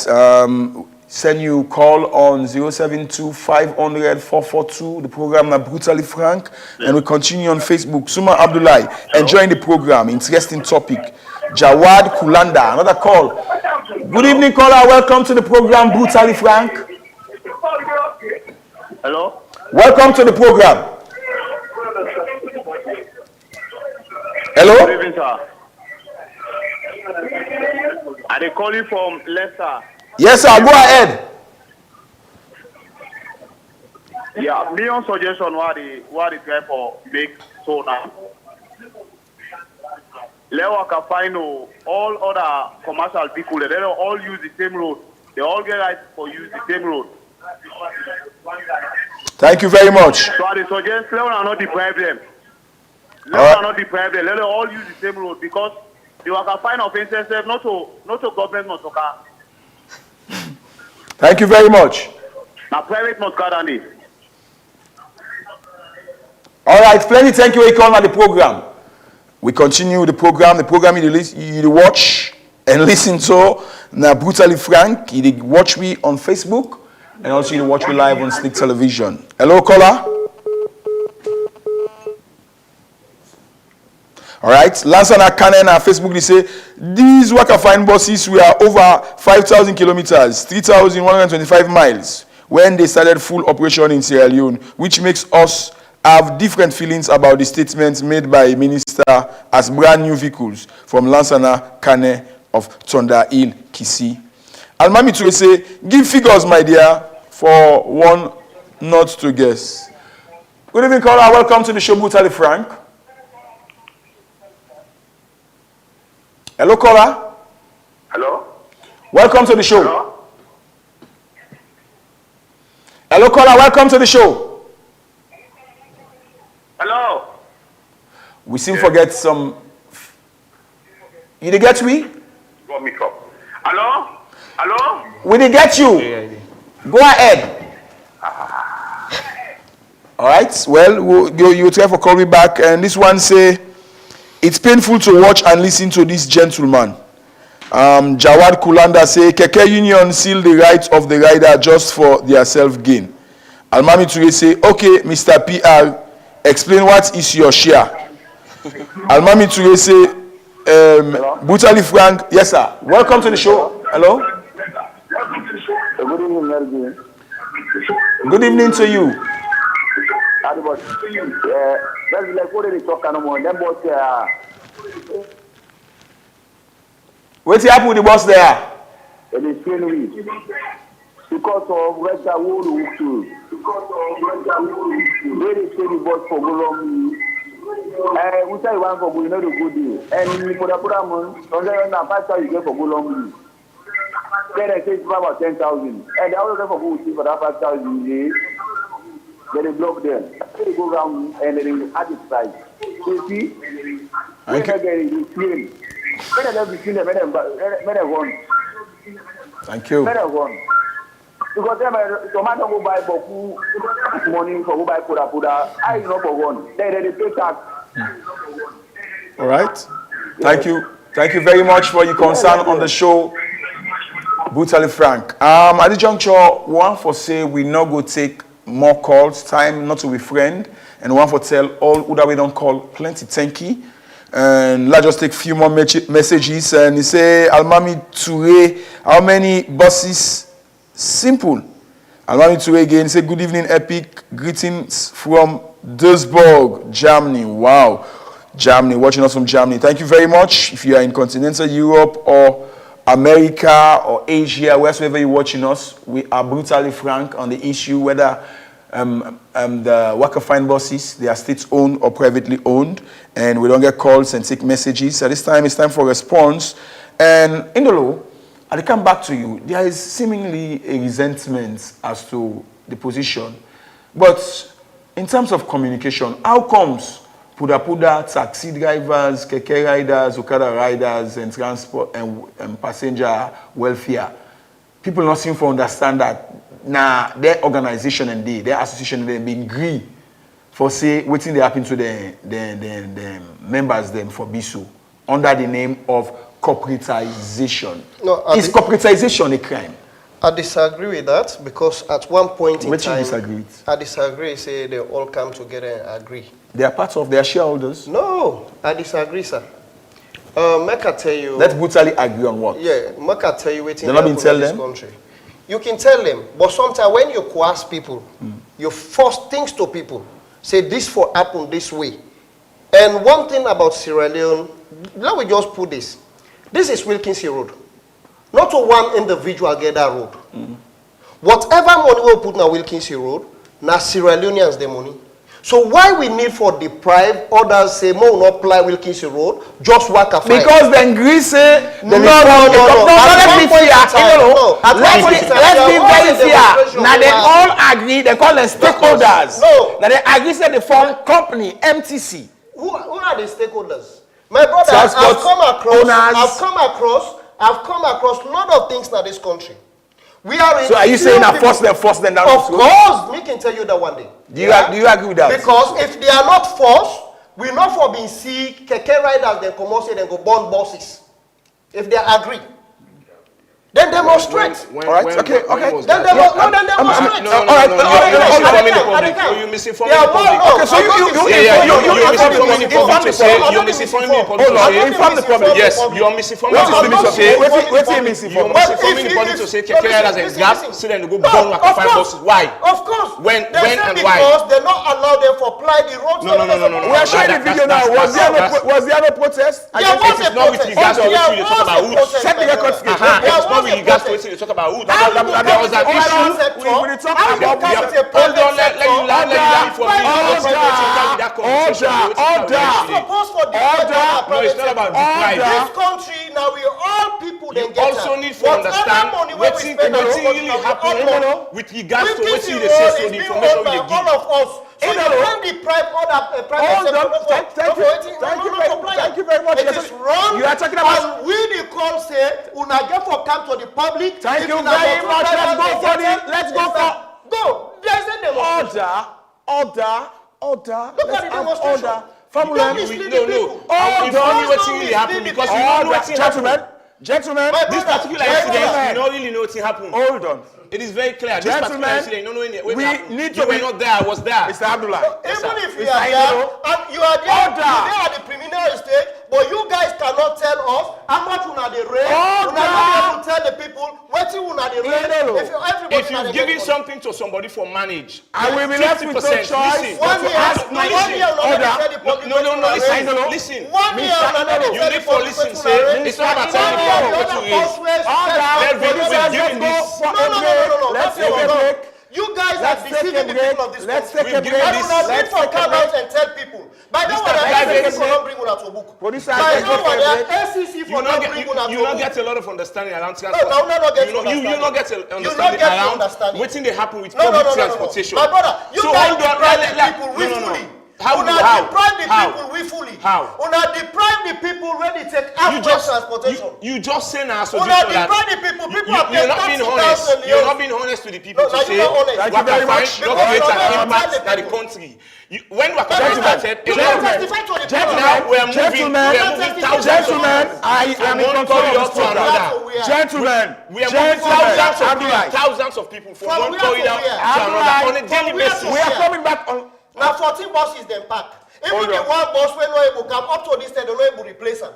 Send you call on 072-500-442. The program is Brutally Frank. And we continue on Facebook. Suma Abdullahi, enjoying the program. Interesting topic. Jawad Kulanda, another call. Good evening, caller. Welcome to the program, Brutally Frank. Hello. Welcome to the program. Hello. Good evening, sir. Are they calling from Leicester? Yes, sir. Go ahead. Yeah, me on suggestion what the try for make so now. Let Waka Fine all other commercial people, they don't all use the same road. They all get right for use the same road. Thank you very much. So I suggest let us not deprive them. Let us not deprive them. Let them all use the same road because the Waka Fine offenses not to government not to car. Thank you very much. Now private not car than it. All right, plenty. Thank you for calling on the program. We continue the program. The program you watch and listen to now Brutally Frank. You watch me on Facebook and also you watch me live on Slick Television. Hello, caller. All right, Lansana Kanen on Facebook they say these Waka Fine buses were over 5,000 kilometers, 3,125 miles when they started full operation in Sierra Leone, which makes us have different feelings about the statements made by Minister as brand new vehicles from Lansana Kane of Thunder Hill, Kisi. Almami to say, give figures, my dear, for one not to guess. Good evening, caller. Welcome to the show, Brutally Frank. Hello, caller. Hello. Welcome to the show. Hello, caller. Welcome to the show. Hello. We seem forget some. You did get me? Got me up. Hello? Hello? We did get you. Go ahead. All right. Well, you try to call me back. And this one say, it's painful to watch and listen to this gentleman. Jawad Kulanda say, Keke Union seal the rights of the rider just for their self-gain. Almami Toure say, okay, Mr. PR, explain what is your share. Almami Toure say, brutally frank, yes sir. Welcome to the show. Hello. Good evening, Melvin. Good evening to you. Like what did they talk about? Them boys What's happened with the boss there? it is painful because of Russia war too. They say the boss for Golom. We say one for Golom, the good deal. And for the Puramon, don't they know 5,000 you get for Golom? Then I say it's about 10,000. And the other for Golom for that 5,000. Then they block them. They go around and then they add it price. You see? When they get it, you claim. When they have between them, when they want. Thank you. When they want. Because them, tomato go buy boku money for go buy puda. I know for one. Then they pay tax. All right. Thank you. Thank you very much for your concern on the show. Brutally frank. At the juncture, one for say we not go take more calls, time not to be friend, and one for tell all who that we don't call plenty thank you. And let's just take a few more messages. And he say, Almami Toure, how many buses? Simple. Almami Toure again say, good evening, Epic. Greetings from Duisburg, Germany. Wow. Germany, watching us from Germany. Thank you very much. If you are in continental Europe or America or Asia, wherever you're watching us, we are brutally frank on the issue whether the Waka Fine buses, they are state-owned or privately owned, and we don't get calls and take messages. At this time, it's time for response. And in the law, I come back to you. There is seemingly a resentment as to the position, but in terms of communication, how comes Puda, taxi drivers, keke riders, Okada riders, and transport and passenger welfare, people not seem to understand that now their organization and their association they been agree for say waiting they happen to the members them for BISU under the name of corporatization. No, is corporatization a crime? I disagree with that because at one point in Which time, you disagree with? I disagree. Say they all come together and agree. They are part of their shareholders. No, I disagree, sir. Make I tell you. Let's brutally agree on what? Yeah, make I tell you what in this them? Country. You can tell them, but sometimes when you coerce people, you force things to people. Say this for happen this way. And one thing about Sierra Leone, let me just put this. This is Wilkinson Road. Not to one individual get that road. Whatever money we put on Wilkinson Road, now Sierra Leoneans the money. So why we need for deprive others say more not apply Wilkinson Road, just work a fine. Because then Greece say no. Let's be very fair. Now they all agree, they call them stakeholders. No. Now they agree say they form company, MTC. Who are the stakeholders? My brother, I've come across a lot of things in this country. We are in so are you saying that force them down? Of course, we can tell you that one day. Do you agree with that? Because if they are not forced, we not for being see keke riders then come out say they go burn buses. If they agree. Then demonstrate. All right, okay. Then demonstrate. You misinforming the public. Okay, so you misinforming the public. You're misinforming the public. Inform the public. Yes, you're misinforming the public to say. You're misinforming the public to say keke riders and gas, so then they go burn like 5 buses. Why? Of course. When and why? Because they not allow them to apply the roads. No. We are showing the video now. Was there no protest? There was a protest. Not with regards to what you talk about. Set the record straight. It's not with regards to what you talk about. There was an issue. Hold on, let me for me. Order. No, it's not about depriving. This country now we all people You also need to understand what really happened with regards to what you say, so the information we give. All of us. So you can't deprive other private Thank you very much. It is wrong. You are talking about. And we the call say, una get for come to the public. Thank you very much. Let's go for. Go. There's a demonstration. Order. Look at the demonstration. Order. No. I will inform you what really happened because you don't know what happened. Gentlemen. This particular incident, you don't really know what happened. Hold on. It is very clear. This particular Gentlemen, incident, you don't know any. we need to you were be- not there. I was there. Mr. Abdullah. Yes, sir. Even if we Mr. are there, Indolo. and you are there, Order. you there at the preliminary stage, but you guys cannot tell us how much una dey raise. Order. Una not be able to tell the people wetin una dey raise. Indolo. If you've given something to somebody for manage, I will be left with no choice. Listen, One year, ask one year una no dey tell the public no, wetin una listen, raise. listen. 1 year una no dey You tell need the for public listen, wetin say, una raise. it's not about One telling year, people the what other to raise. false ways, Let's let's give this. No, Let's that's take your a wrong. break. You guys Let's are take a deceiving the break. people of this Let's country. take a break. And una need Let's for take a come break. out and tell people. By the way, Let's take a ACC for break. not bring una to book. Producer, By let's the take a way, break. ACC for not bring una to You not book. get a lot of understanding around No, transport. now una not get You understanding. not get a You not understanding get around understanding. wetin dey happen with No, no, public no, no, no. transportation. My brother, you So guys hold on, deprive the let- people no, no, no. willfully. How? Una How? deprive the How? people willfully. How? Una deprive the people ready to take half transportation. You just say now so Una that deprive the people. People are you're paying not being honest. 30,000 You're not being honest to the people No, to now say you're not honest. Thank you very much. not Because create you're an not impact telling in the people. country. When Waka Gentlemen, started, you can testify to the Gentlemen, now we are moving gentlemen, thousands I am in control of this program. Gentlemen, We are moving Abdullah. thousands of people from From one where to corridor where? to another on a daily From where to basis. We are coming back on. Now 14 buses them pack. Even Hold the on. one bus wey no able come up to this stage, they no able replace am.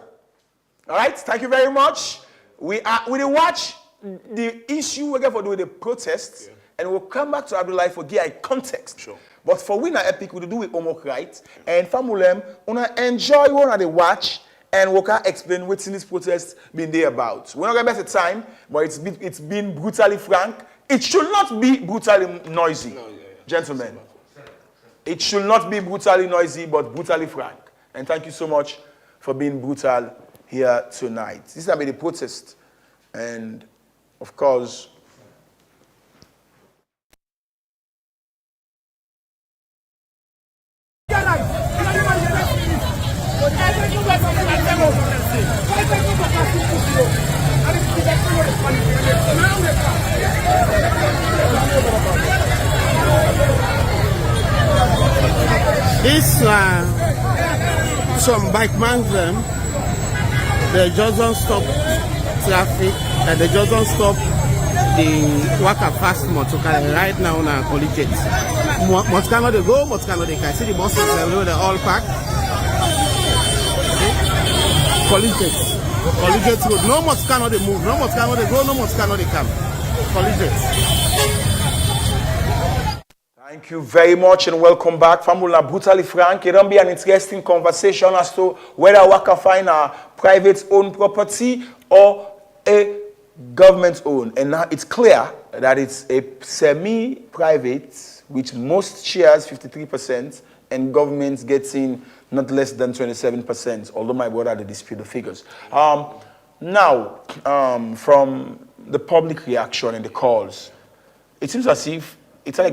All right, thank you very much. We will watch the issue we're going to do with the protest, and we'll come back to Abdullah for give a context. Sure. But for Winner Epic, we'll do with Omok right, and Famulem, una enjoy one of the watch, and we can explain what's in this protest been there about. We're not going to waste the time, but it's been brutally frank. It should not be brutally noisy, gentlemen. It should not be brutally noisy, but brutally frank. And thank you so much for being brutal here tonight. This is going to be the protest. And, of course, This some bike man them, they just don't stop traffic and they just don't stop the Waka fast motor right now on our collegiate. Motkano they go, Motkano they can see the buses they're all packed. Collegiate road. No Motkano they move, no Motkano they go, no Motkano they come. Collegiate. thank you very much and welcome back. Famula brutally frank. It'll be an interesting conversation as to whether Waka find a private owned property or a government owned. And now it's clear that it's a semi-private, which most shares 53%, and government getting not less than 27%, although my brother had dispute the figures. Now, from the public reaction and the calls, it seems as if it's like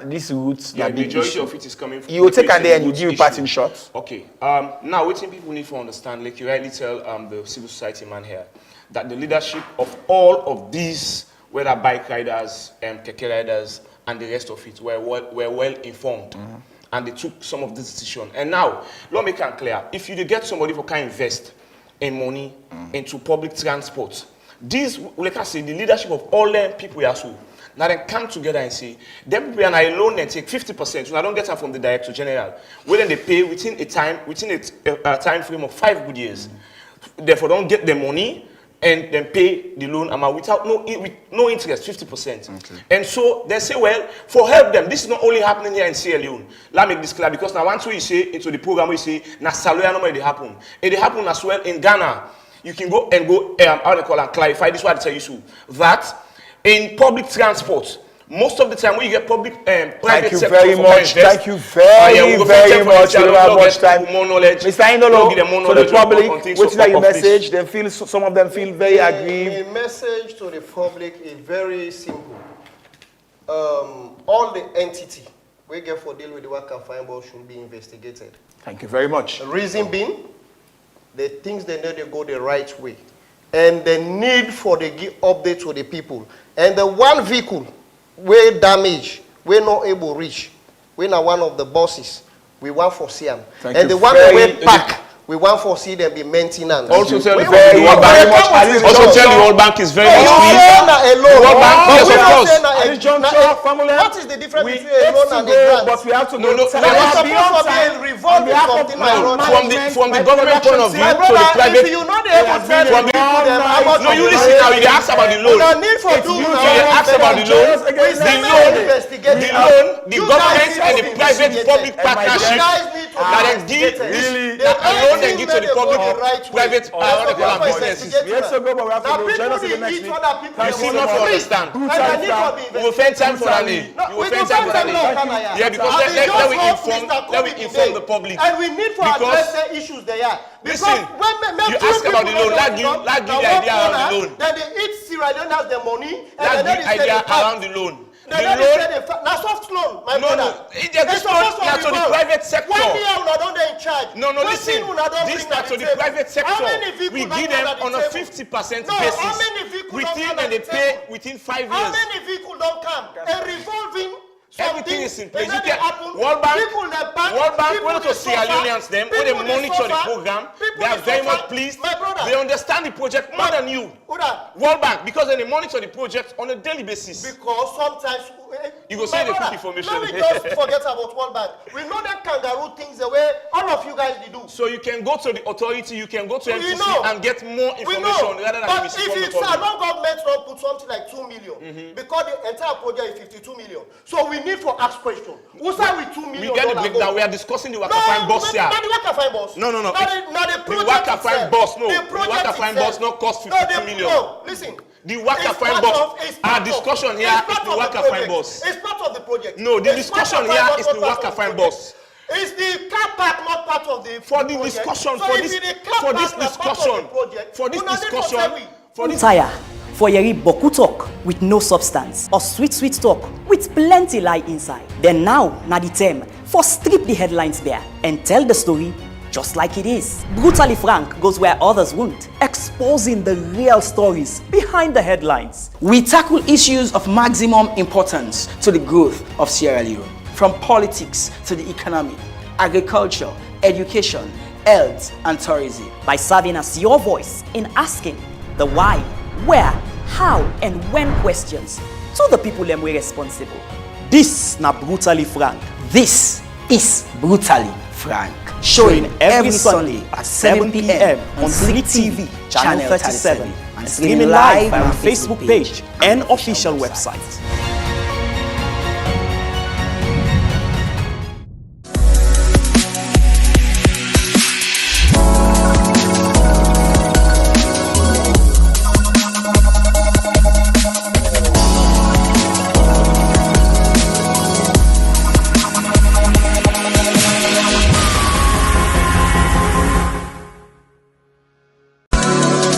these routes. Yeah, the majority of it is coming from. You take and then you give parting shots. Okay. Now, what people need to understand, like you rightly tell the civil society man here, that the leadership of all of these, whether bike riders, keke riders, and the rest of it, were well informed, and they took some of this decision. And now, let me make it clear: if you get somebody who can invest in money into public transport, these, like I say, the leadership of all them people here, so now they come together and say, them people are alone and take 50%. So I don't get them from the Director General. Well, then they pay within a time frame of 5 good years. Therefore, don't get the money and then pay the loan amount without with no interest, 50%. Okay. And so they say, well, for help them, this is not only happening here in Sierra Leone. Let me make this clear, because now once we say into the program, we say, na Saloya no it happen. It happen as well in Ghana. You can go and how they call and clarify this, what I tell you so, that in public transport, most of the time when you get public private sector, Thank you very much. Thank you very much. We don't have much time. Mr. Indolo, to the public, what is your message? They feel, some of them feel very aggrieved. The message to the public is very simple. All the entity we get for deal with the Waka Fine Ball should be investigated. Thank you very much. The reason being, the things they know they go the right way. And the need for the update to the people. And the one vehicle we damage, we're not able to reach. We're not one of the bosses. We want for Siam. And the one that we pack, we want to see them be maintenance. Also tell the World Bank. Also tell the World Bank is very much pleased. The World Bank, yes, of course. What is the difference between a loan and a grant? But we have to go. From the government point of view to the private. If you not able to tell them how much. No, you listen now. You ask about the loan. You ask about the loan. The government and the private public partnership that then give loan and give to the public private businesses. We have to go, but we have to go. Join us in the next week. You seem not to understand. We will spend time for that. You will spend time for that. Yeah, because let we inform the public. And we need to address the issues there. Listen, you ask about the loan. That give the idea around the loan. Then they eat Sierra Leone has the money. That give idea around the loan. The loan, now soft loan, my brother. It's not to the private sector. 1 year we don't in charge. No, listen. This is not to the private sector. We give them on a 50% basis. How many vehicles within and they pay within 5 years. How many vehicles don't come? A revolving. Everything is in place. You can World Bank, when to Sierra Leoneans them, when they monitor the program, they are very much pleased. They understand the project more than you. World Bank, because they monitor the project on a daily basis. Because sometimes you go say the quick information. Let me just forget about World Bank. We know that kangaroo things the way all of you guys do. So you can go to the authority, you can go to MTC and get more information rather than but if it's a non government don't put something like 2 million because the entire project is 52 million. So we need to ask questions. Who said with 2 million? We get the breakdown. We are discussing the Wakafine boss here. Not the Wakafine boss. No. Not the project. The Wakafine boss, no. The Wakafine boss not cost 52 million. No, listen. The Wakafine boss. Our discussion here is the Wakafine boss. It's part of the project. No, the discussion here is the Wakafine boss. Is the car park not part of the for the discussion for this discussion tire for yeri boku talk with no substance or sweet talk with plenty lie inside. Then now na the term for strip the headlines bare and tell the story just like it is. Brutally frank goes where others won't, exposing the real stories behind the headlines. We tackle issues of maximum importance to the growth of Sierra Leone, from politics to the economy, agriculture, education, health, and tourism. By serving as your voice in asking the why, where, how, and when questions to the people them we responsible. This na Brutally Frank. This is Brutally Frank. Showing every Sunday at 7 p.m. on Slick TV, channel 37, and streaming live on our Facebook page and official website.